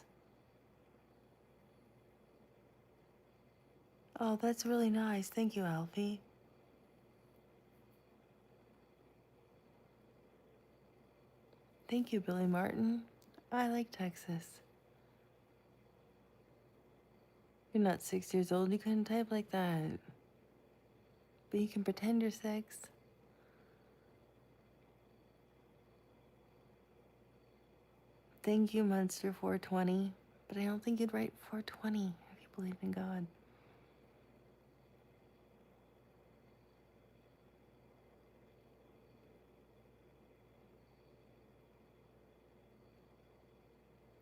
Oh, that's really nice. Thank you, Alfie. Thank you, Billy Martin. I like Texas. You're not 6 years old. You couldn't type like that. But you can pretend you're 6. Thank you, Monster 420. But I don't think you'd write 420 if you believe in God.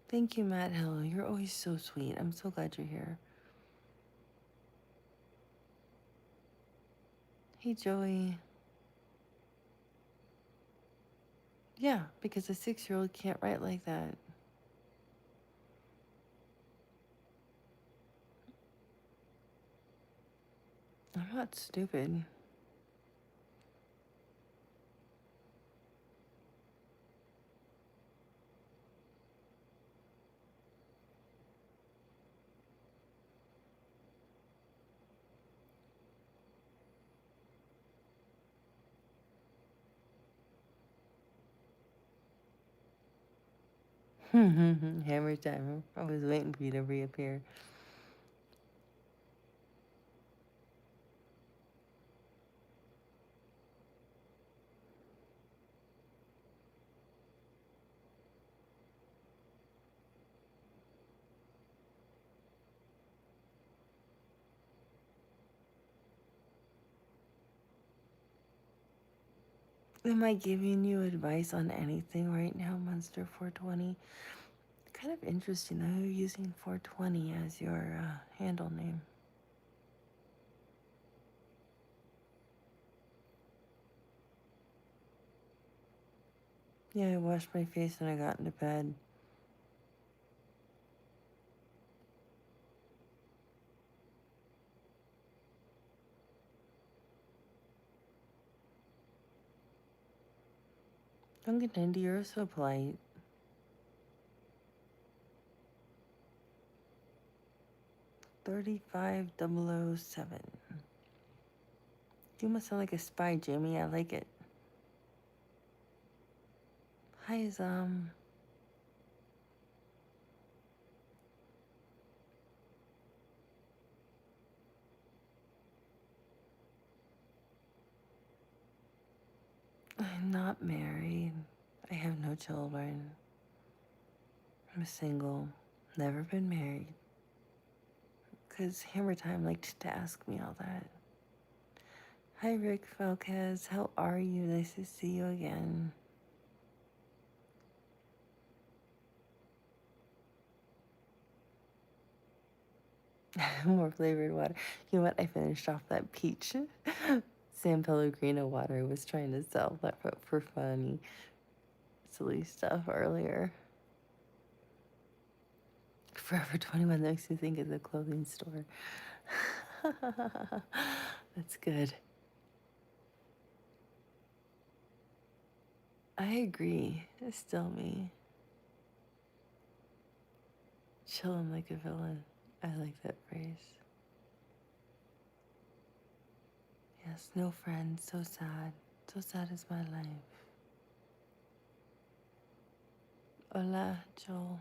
Thank you, Matt Hill. You're always so sweet. I'm so glad you're here. Hey, Joey. Yeah, because a 6-year-old can't write like that. I'm not stupid. Hammer time. I was waiting for you to reappear. Am I giving you advice on anything right now, Monster 420? Kind of interesting that you're using 420 as your handle name. Yeah, I washed my face when I got into bed. Duncan Tandy, you're so polite. 35007. You must sound like a spy, Jimmy. I like it. Hi, I'm not married. I have no children. I'm single. Never been married. Because Hammer Time liked to ask me all that. Hi, Rick Falquez. How are you? Nice to see you again. More flavored water. You know what? I finished off that peach San Pellegrino water. I was trying to sell that for funny, silly stuff earlier. Forever 21 makes me think of the clothing store. That's good. I agree. It's still me. Chilling like a villain. I like that phrase. Yes, no friends. So sad. So sad is my life. Hola, Joel.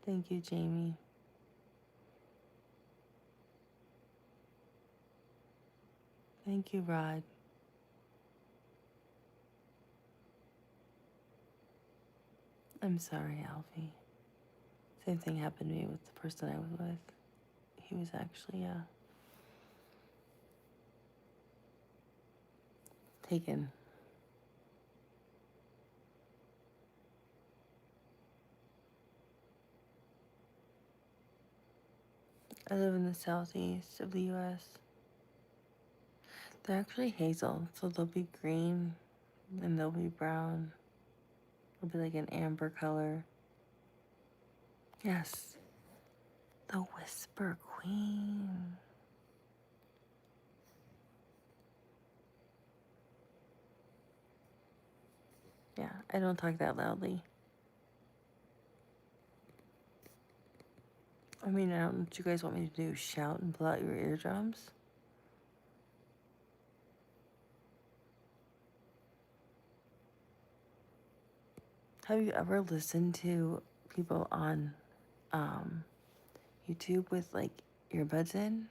Thank you, Jamie. Thank you, Rod. I'm sorry, Alfie. Same thing happened to me with the person I was with. He was actually taken. I live in the southeast of the U.S. They're actually hazel, so they'll be green and they'll be brown. They'll be like an amber color. Yes, the Whisper Queen. Yeah, I don't talk that loudly. I mean, I don't know what you guys want me to do. Shout and blow out your eardrums? Have you ever listened to people on YouTube with like earbuds in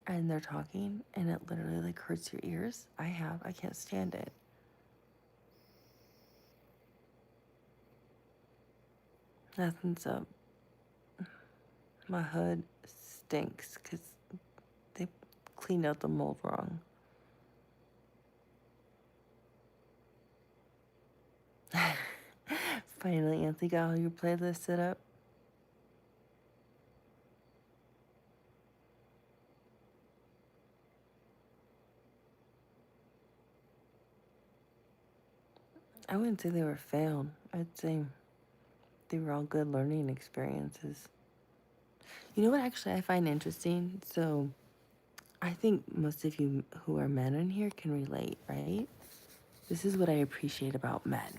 and they're talking and it literally like hurts your ears? I have. I can't stand it. Nothing's up. My hood stinks because they cleaned out the mold wrong. Finally, Anthony got all your playlist set up. I wouldn't say they were failed. I'd say they were all good learning experiences. You know what actually I find interesting? So I think most of you who are men in here can relate, right? This is what I appreciate about men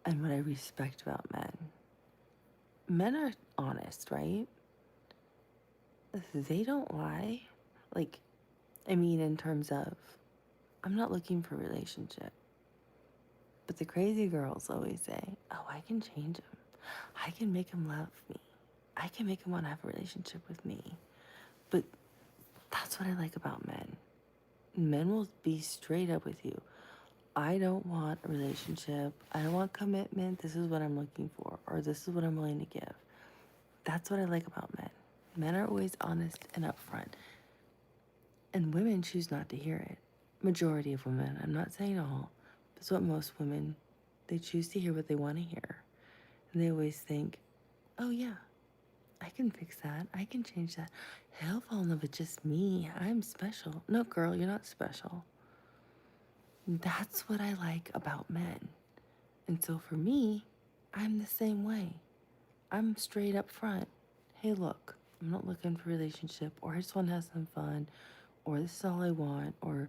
and what I respect about men. Men are honest, right? They don't lie. Like, I mean, in terms of, I'm not looking for a relationship. But the crazy girls always say, oh, I can change him. I can make him love me. I can make him want to have a relationship with me. But that's what I like about men. Men will be straight up with you. I don't want a relationship. I don't want commitment. This is what I'm looking for, or this is what I'm willing to give. That's what I like about men. Men are always honest and upfront. And women choose not to hear it. Majority of women, I'm not saying all, that's what most women, they choose to hear what they want to hear. And they always think, oh yeah, I can fix that. I can change that. He'll fall in love with just me. I'm special. No, girl, you're not special. That's what I like about men. And so for me, I'm the same way. I'm straight up front. Hey, look, I'm not looking for a relationship, or I just want to have some fun, or this is all I want, or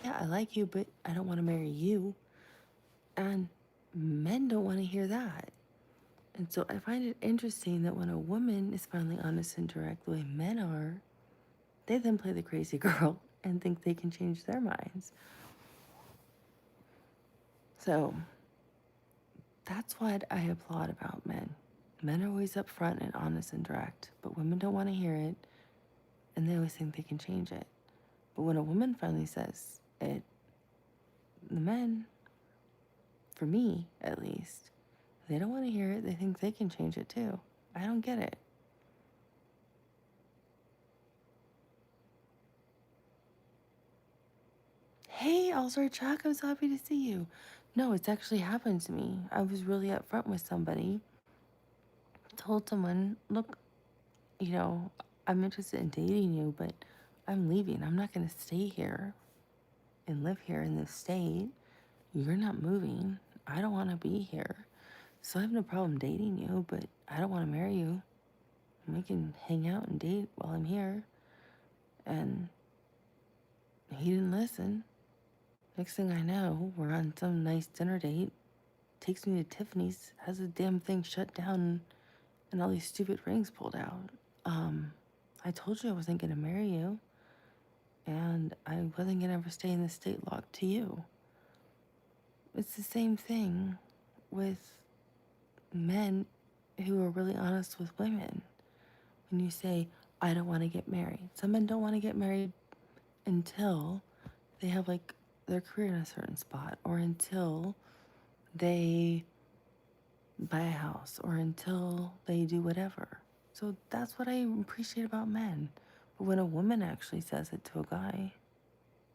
yeah, I like you, but I don't want to marry you. And men don't want to hear that. And so I find it interesting that when a woman is finally honest and direct the way men are, they then play the crazy girl and think they can change their minds. So that's what I applaud about men. Men are always upfront and honest and direct, but women don't want to hear it, and they always think they can change it. But when a woman finally says it, the men, for me at least, they don't want to hear it. They think they can change it too. I don't get it. Hey, Allstar Chuck, I'm so happy to see you. No, it's actually happened to me. I was really upfront with somebody. Told someone, look, I'm interested in dating you, but I'm leaving. I'm not going to stay here and live here in this state. You're not moving. I don't want to be here. So I have no problem dating you, but I don't want to marry you. We can hang out and date while I'm here. And he didn't listen. Next thing I know, we're on some nice dinner date. Takes me to Tiffany's, has the damn thing shut down, and all these stupid rings pulled out. I told you I wasn't gonna marry you, and I wasn't gonna ever stay in the state locked to you. It's the same thing with men who are really honest with women. When you say, I don't want to get married. Some men don't want to get married until they have like their career in a certain spot, or until they buy a house, or until they do whatever. So that's what I appreciate about men. But when a woman actually says it to a guy,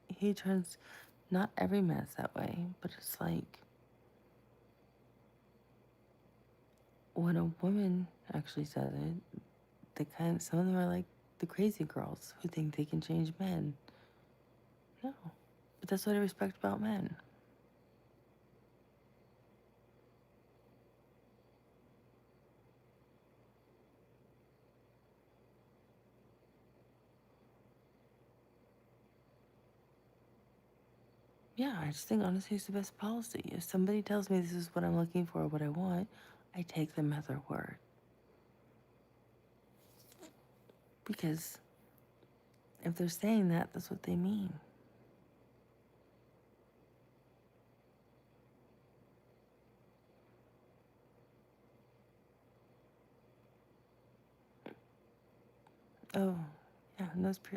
he turns, not every man's that way, but it's like when a woman actually says it, some of them are like the crazy girls who think they can change men. No. But that's what I respect about men. Yeah, I just think honesty is the best policy. If somebody tells me this is what I'm looking for, what I want, I take them at their word. Because if they're saying that, that's what they mean. Oh, yeah,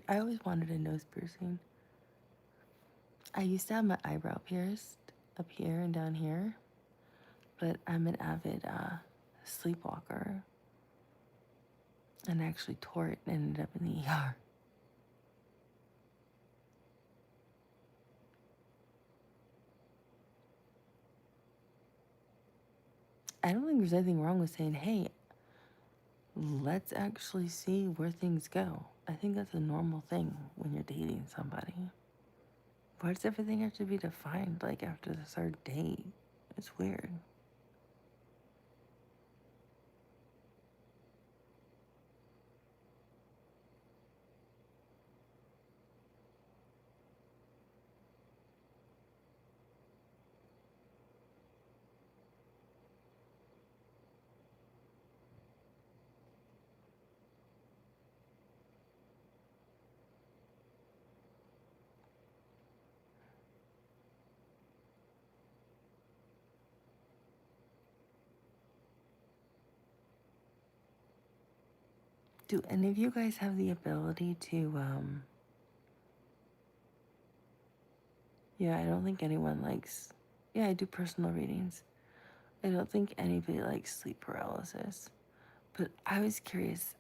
I always wanted a nose piercing. I used to have my eyebrow pierced up here and down here, but I'm an avid sleepwalker and actually tore it and ended up in the ER. I don't think there's anything wrong with saying, hey, let's actually see where things go. I think that's a normal thing when you're dating somebody. Why does everything have to be defined like after the third date? It's weird. Do any of you guys have the ability to, yeah, I don't think anyone likes, yeah, I do personal readings. I don't think anybody likes sleep paralysis. But I was curious,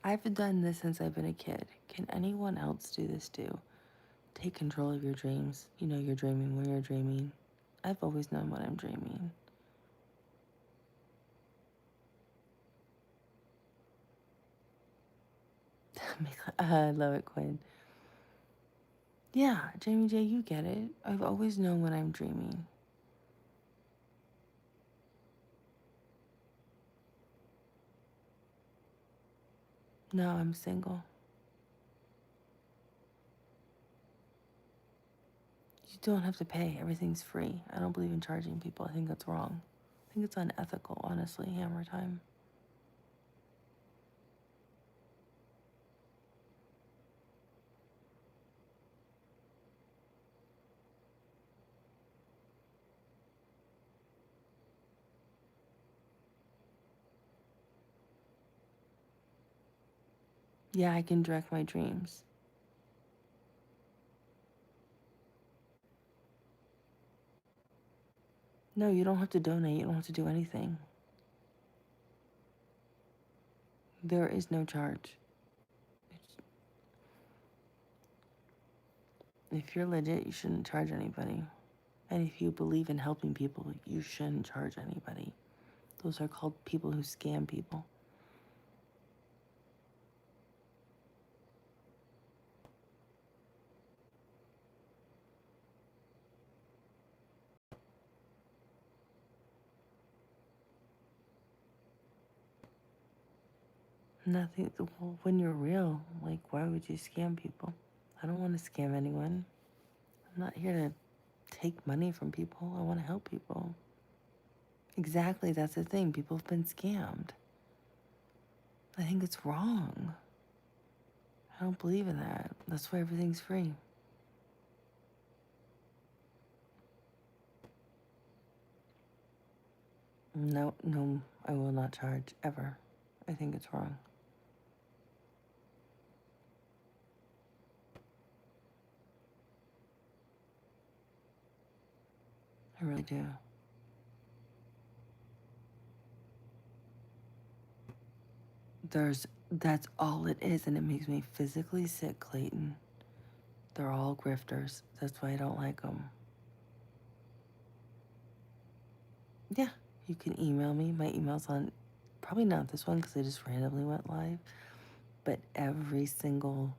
I've done this since I've been a kid. Can anyone else do this too? Take control of your dreams. You know you're dreaming when you're dreaming. I've always known what I'm dreaming. I love it, Quinn. Yeah, Jamie J, you get it. I've always known when I'm dreaming. No, I'm single. You don't have to pay. Everything's free. I don't believe in charging people. I think that's wrong. I think it's unethical, honestly, hammer time. Yeah, I can direct my dreams. No, you don't have to donate. You don't have to do anything. There is no charge. If you're legit, you shouldn't charge anybody. And if you believe in helping people, you shouldn't charge anybody. Those are called people who scam people. Nothing. Well, when you're real, like, why would you scam people? I don't want to scam anyone. I'm not here to take money from people. I want to help people. Exactly, that's the thing. People have been scammed. I think it's wrong. I don't believe in that. That's why everything's free. No, no, I will not charge ever. I think it's wrong. I really do. That's all it is, and it makes me physically sick, Clayton. They're all grifters. That's why I don't like them. Yeah, you can email me. My email's on, probably not this one because I just randomly went live, but every single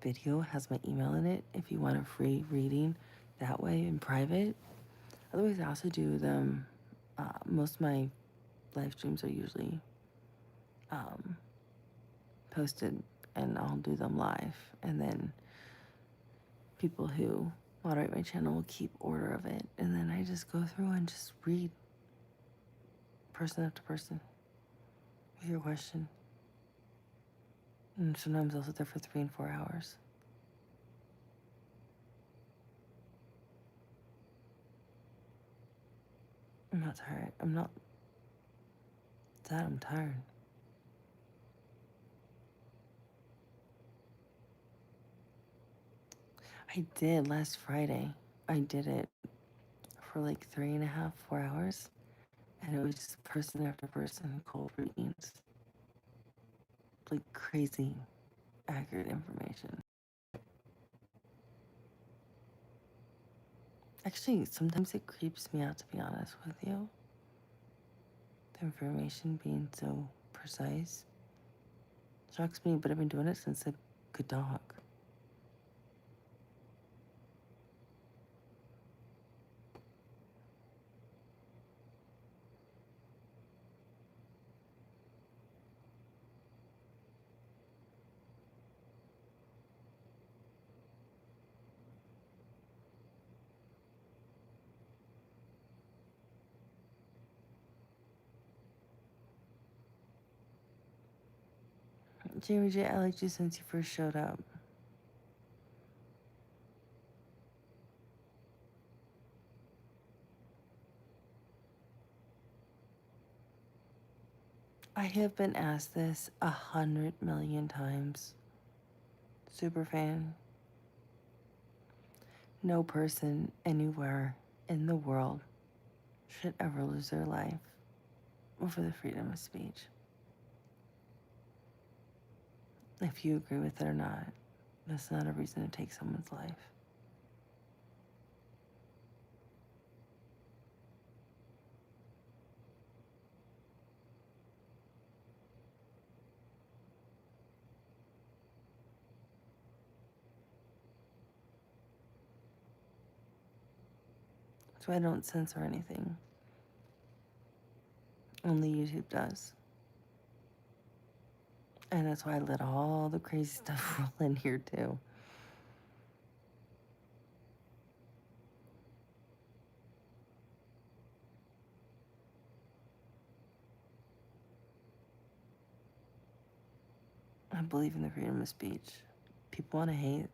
video has my email in it if you want a free reading that way in private. Otherwise, I also do them. Most of my live streams are usually posted and I'll do them live. And then people who moderate my channel will keep order of it. And then I just go through and just read person after person with your question. And sometimes I'll sit there for 3 and 4 hours. I'm not tired. I'm not that I'm tired. I did last Friday. I did it for like 3.5, 4 hours. And it was just person after person, cold readings. Like crazy accurate information. Actually, sometimes it creeps me out, to be honest with you. The information being so precise shocks me, but I've been doing it since I could talk. JJ, I liked you since you first showed up. I have been asked this 100 million times. Super fan. No person anywhere in the world should ever lose their life over the freedom of speech. If you agree with it or not, that's not a reason to take someone's life. So I don't censor anything. Only YouTube does. And that's why I let all the crazy stuff roll in here too. I believe in the freedom of speech. People want to hate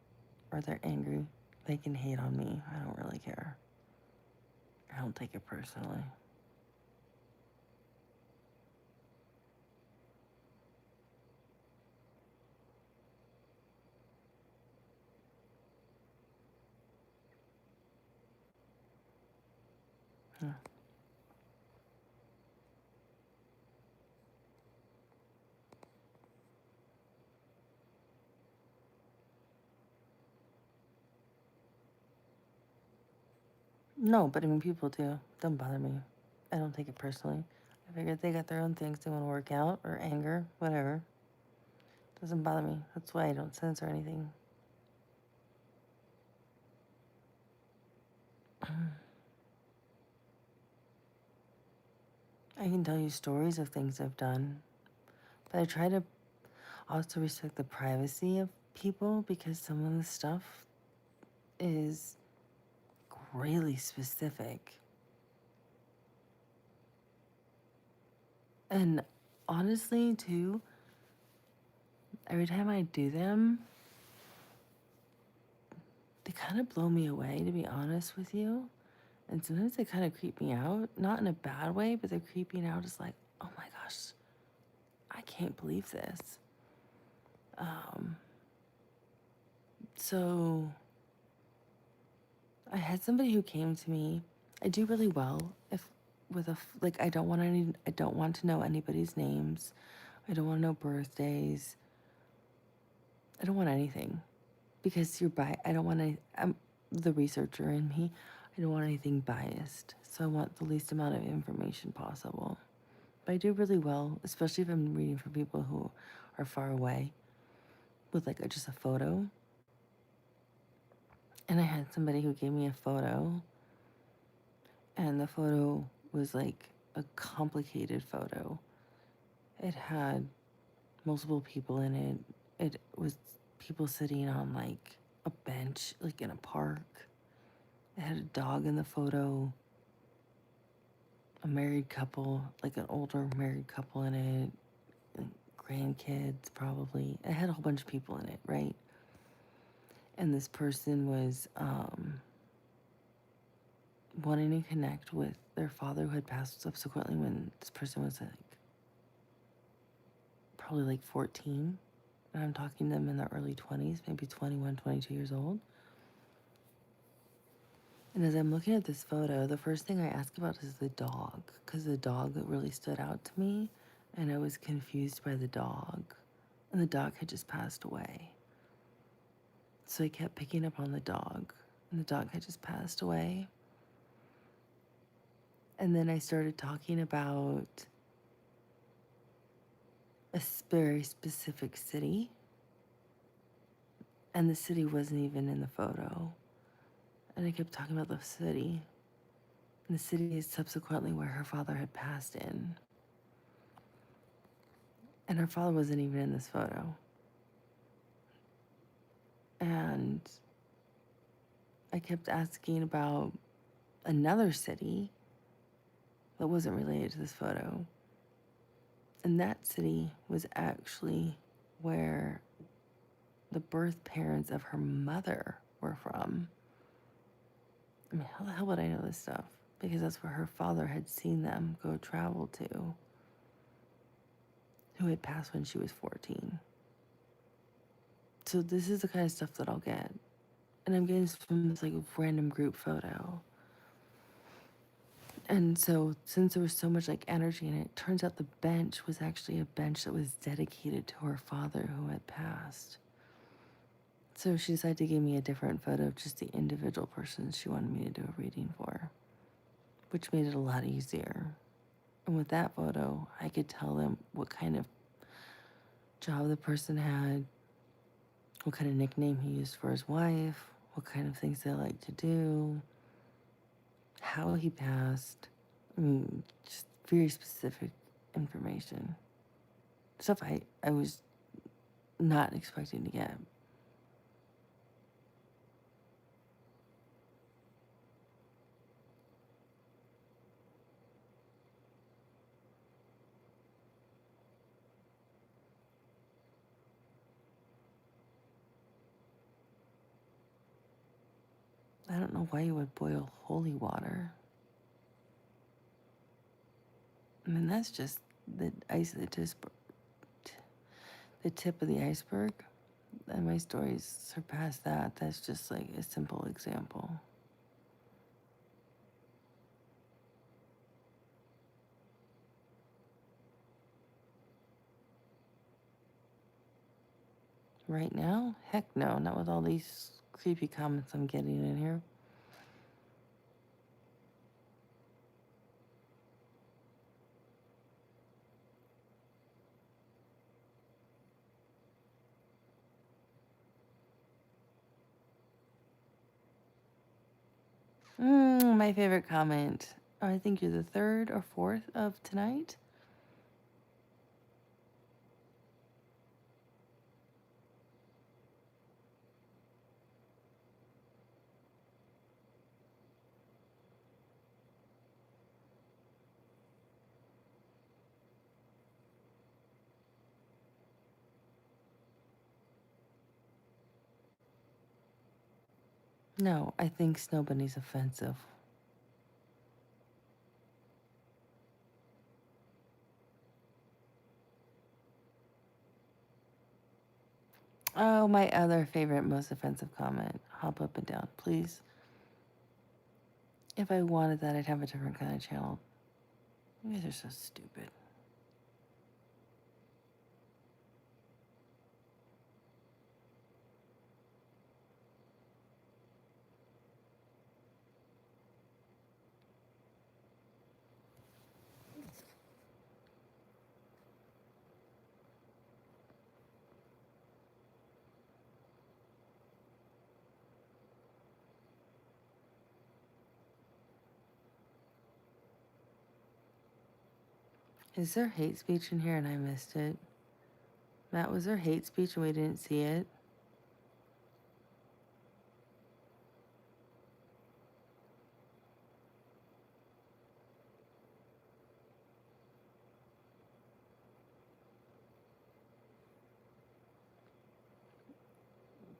or they're angry, they can hate on me. I don't really care. I don't take it personally. Yeah. No, but I mean, people do. Don't bother me. I don't take it personally. I figure they got their own things they want to work out or anger, whatever. Doesn't bother me. That's why I don't censor anything. I can tell you stories of things I've done, but I try to also respect the privacy of people because some of the stuff is really specific. And honestly, too, every time I do them, they kind of blow me away, to be honest with you. And sometimes they kind of creep me out. Not in a bad way, but they're creeping out as like, oh my gosh, I can't believe this. So I had somebody who came to me. I do really well if with like I don't want to know anybody's names. I don't want to know birthdays. I don't want anything because I don't want any. I'm the researcher in me. I don't want anything biased. So I want the least amount of information possible. But I do really well, especially if I'm reading for people who are far away with like just a photo. And I had somebody who gave me a photo, and the photo was like a complicated photo. It had multiple people in it. It was people sitting on like a bench, like in a park. It had a dog in the photo, a married couple, like an older married couple in it, like grandkids, probably. It had a whole bunch of people in it, right? And this person was wanting to connect with their father who had passed subsequently when this person was like probably like 14. And I'm talking to them in their early 20s, maybe 21, 22 years old. And as I'm looking at this photo, the first thing I ask about is the dog, because the dog that really stood out to me, and I was confused by the dog. And the dog had just passed away. So I kept picking up on the dog, and the dog had just passed away. And then I started talking about a very specific city, and the city wasn't even in the photo. And I kept talking about the city, and the city is subsequently where her father had passed in. And her father wasn't even in this photo. And I kept asking about another city that wasn't related to this photo. And that city was actually where the birth parents of her mother were from. I mean, how the hell would I know this stuff? Because that's where her father had seen them go travel to, who had passed when she was 14. So this is the kind of stuff that I'll get. And I'm getting this from this like random group photo. And so since there was so much like energy in it, it turns out the bench was actually a bench that was dedicated to her father who had passed. So she decided to give me a different photo of just the individual persons she wanted me to do a reading for, which made it a lot easier. And with that photo, I could tell them what kind of job the person had, what kind of nickname he used for his wife, what kind of things they like to do, how he passed. I mean, just very specific information. Stuff I was not expecting to get. I don't know why you would boil holy water. I mean, that's just the the tip of the iceberg. And my stories surpass that. That's just like a simple example. Right now? Heck no, not with all these creepy comments I'm getting in here. My favorite comment. Oh, I think you're the third or fourth of tonight. No, I think Snow Bunny's offensive. Oh, my other favorite, most offensive comment. Hop up and down, please. If I wanted that, I'd have a different kind of channel. You guys are so stupid. Is there hate speech in here and I missed it? Matt, was there hate speech and we didn't see it?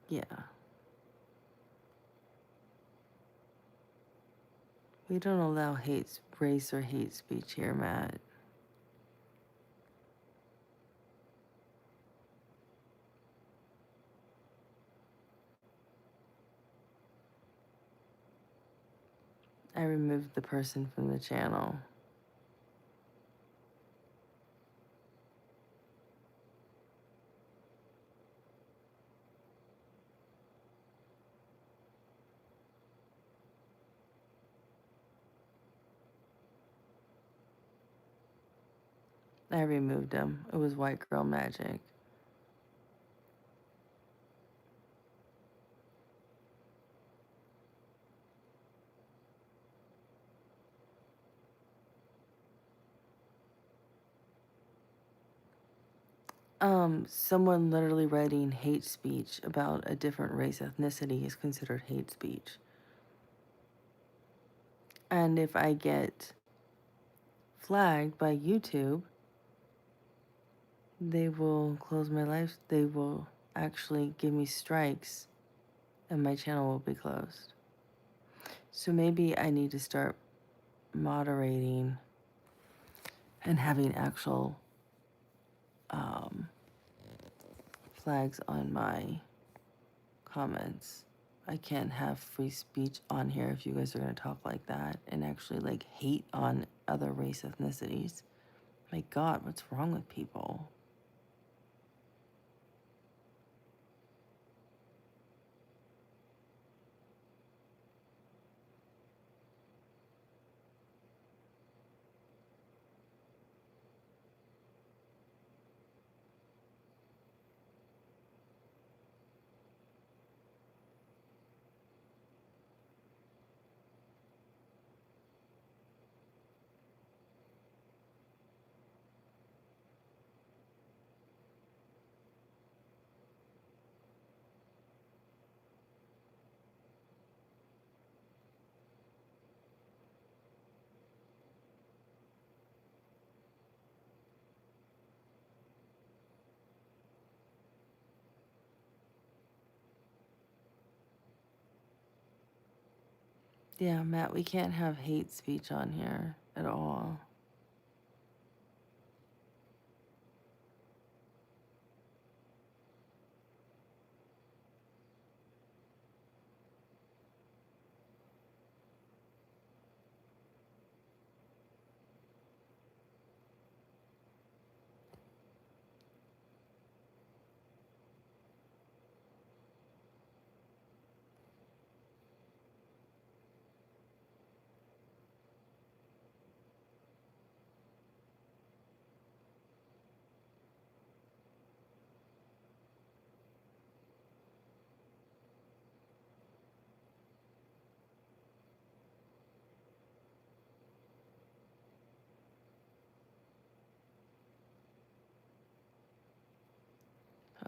Yeah. We don't allow race or hate speech here, Matt. I removed the person from the channel. I removed him. It was white girl magic. Someone literally writing hate speech about a different race, ethnicity is considered hate speech. And if I get flagged by YouTube, they will close my life. They will actually give me strikes and my channel will be closed. So maybe I need to start moderating and having actual flags on my comments. I can't have free speech on here if you guys are going to talk like that and actually like hate on other race ethnicities. My God, what's wrong with people? Yeah, Matt, we can't have hate speech on here at all.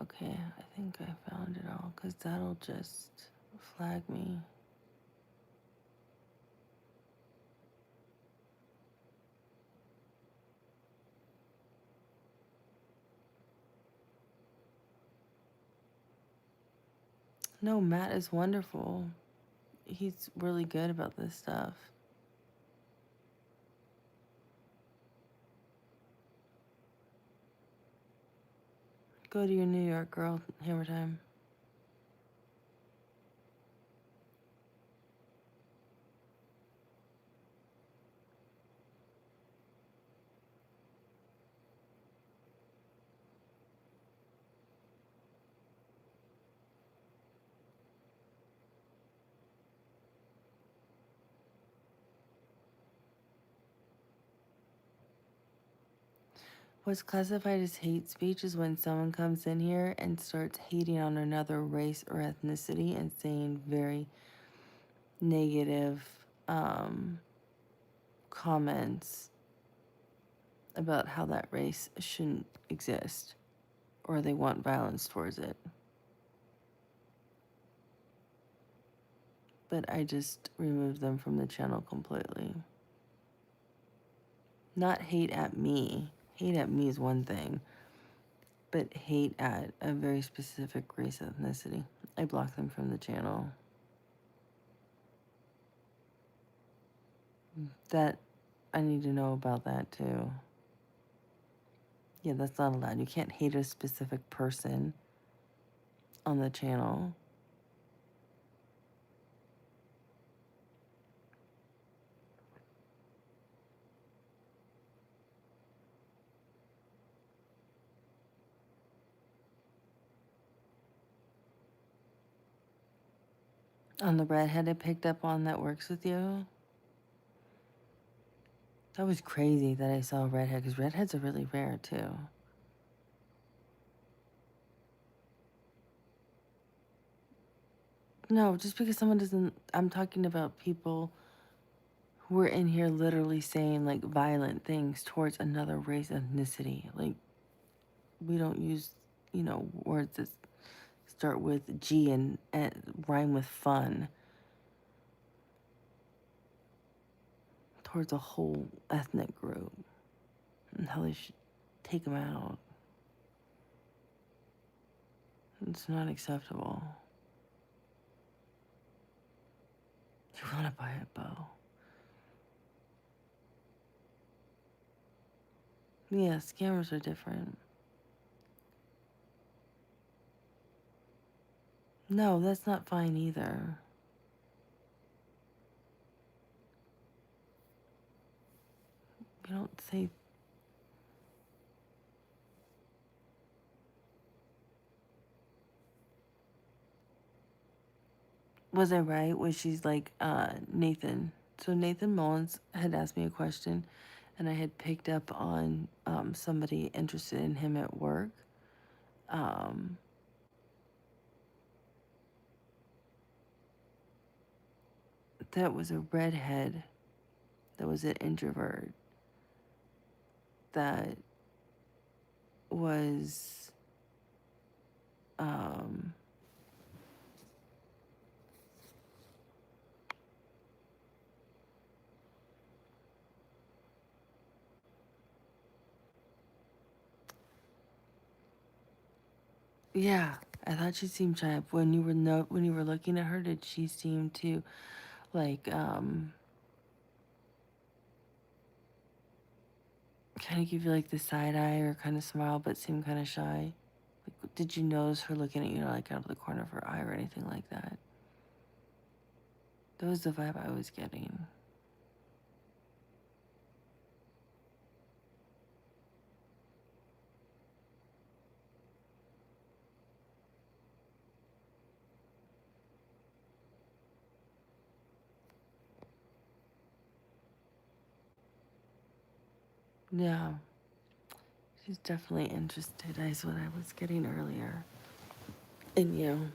Okay, I think I found it all because that'll just flag me. No, Matt is wonderful. He's really good about this stuff. Go to your New York girl, hammer time. What's classified as hate speech is when someone comes in here and starts hating on another race or ethnicity and saying very negative comments about how that race shouldn't exist or they want violence towards it. But I just removed them from the channel completely. Not hate at me. Hate at me is one thing, but hate at a very specific race ethnicity. I blocked them from the channel. That, I need to know about that too. Yeah, that's not allowed. You can't hate a specific person on the channel. On the redhead I picked up on that works with you. That was crazy that I saw a redhead, because redheads are really rare too. No, just because someone doesn't, I'm talking about people who are in here literally saying like violent things towards another race, ethnicity. Like, we don't use, words that start with G and rhyme with fun towards a whole ethnic group, and how they should take them out. It's not acceptable. You want to buy a bow? Yeah, scammers are different. No, that's not fine either. You don't say. Was I right? Was she's like, Nathan? So Nathan Mullins had asked me a question, and I had picked up on somebody interested in him at work. That was a redhead. That was an introvert. That was yeah. I thought she seemed shy. When you were looking at her, did she seem to like kind of give you like the side eye or kind of smile, but seem kind of shy? Like, did you notice her looking at you like out of the corner of her eye or anything like that? That was the vibe I was getting. Yeah. She's definitely interested, is what I was getting earlier. In you.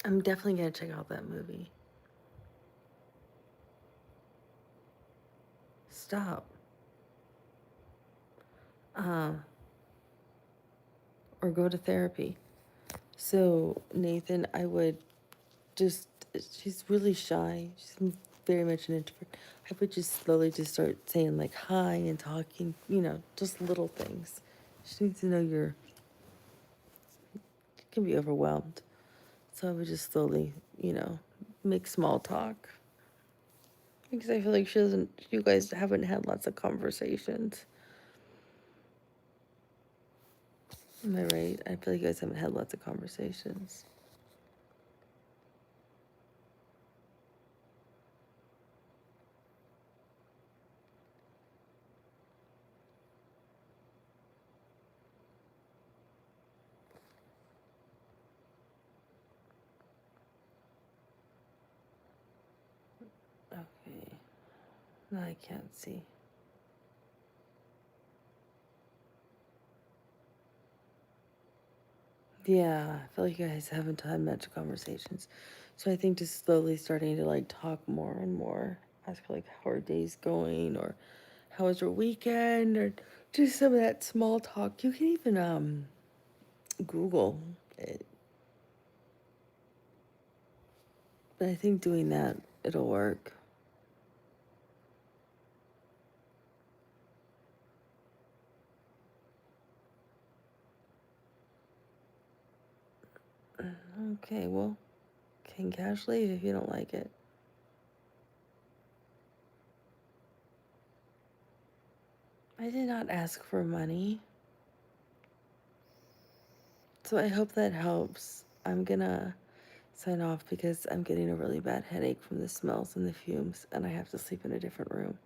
I'm definitely gonna check out that movie. Stop. Or go to therapy. So, Nathan, I would just, she's really shy. She's very much an introvert. I would just slowly just start saying like hi and talking, just little things. She needs to know you can be overwhelmed. So I would just slowly, make small talk. Because I feel like you guys haven't had lots of conversations. Am I right? I feel like you guys haven't had lots of conversations. Okay. No, I can't see. Yeah, I feel like you guys haven't had much conversations. So I think just slowly starting to like talk more and more. Ask her like how her day's going, or how was her weekend, or just some of that small talk. You can even Google it. But I think doing that, it'll work. Okay, well, can cash leave if you don't like it. I did not ask for money. So I hope that helps. I'm gonna sign off because I'm getting a really bad headache from the smells and the fumes, and I have to sleep in a different room.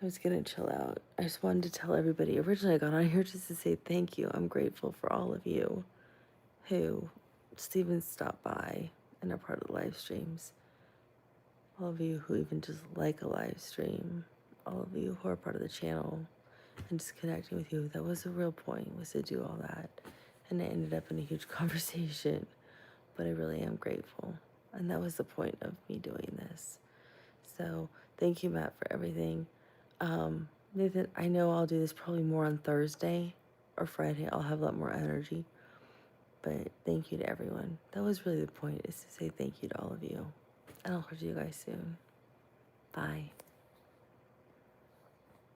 I was gonna chill out. I just wanted to tell everybody. Originally, I got on here just to say thank you. I'm grateful for all of you who just even stop by and are part of the live streams. All of you who even just like a live stream. All of you who are part of the channel and just connecting with you. That was the real point, was to do all that. And it ended up in a huge conversation. But I really am grateful. And that was the point of me doing this. So thank you, Matt, for everything. Nathan, I know I'll do this probably more on Thursday or Friday. I'll have a lot more energy. But thank you to everyone. That was really the point, is to say thank you to all of you. And I'll talk to you guys soon. Bye.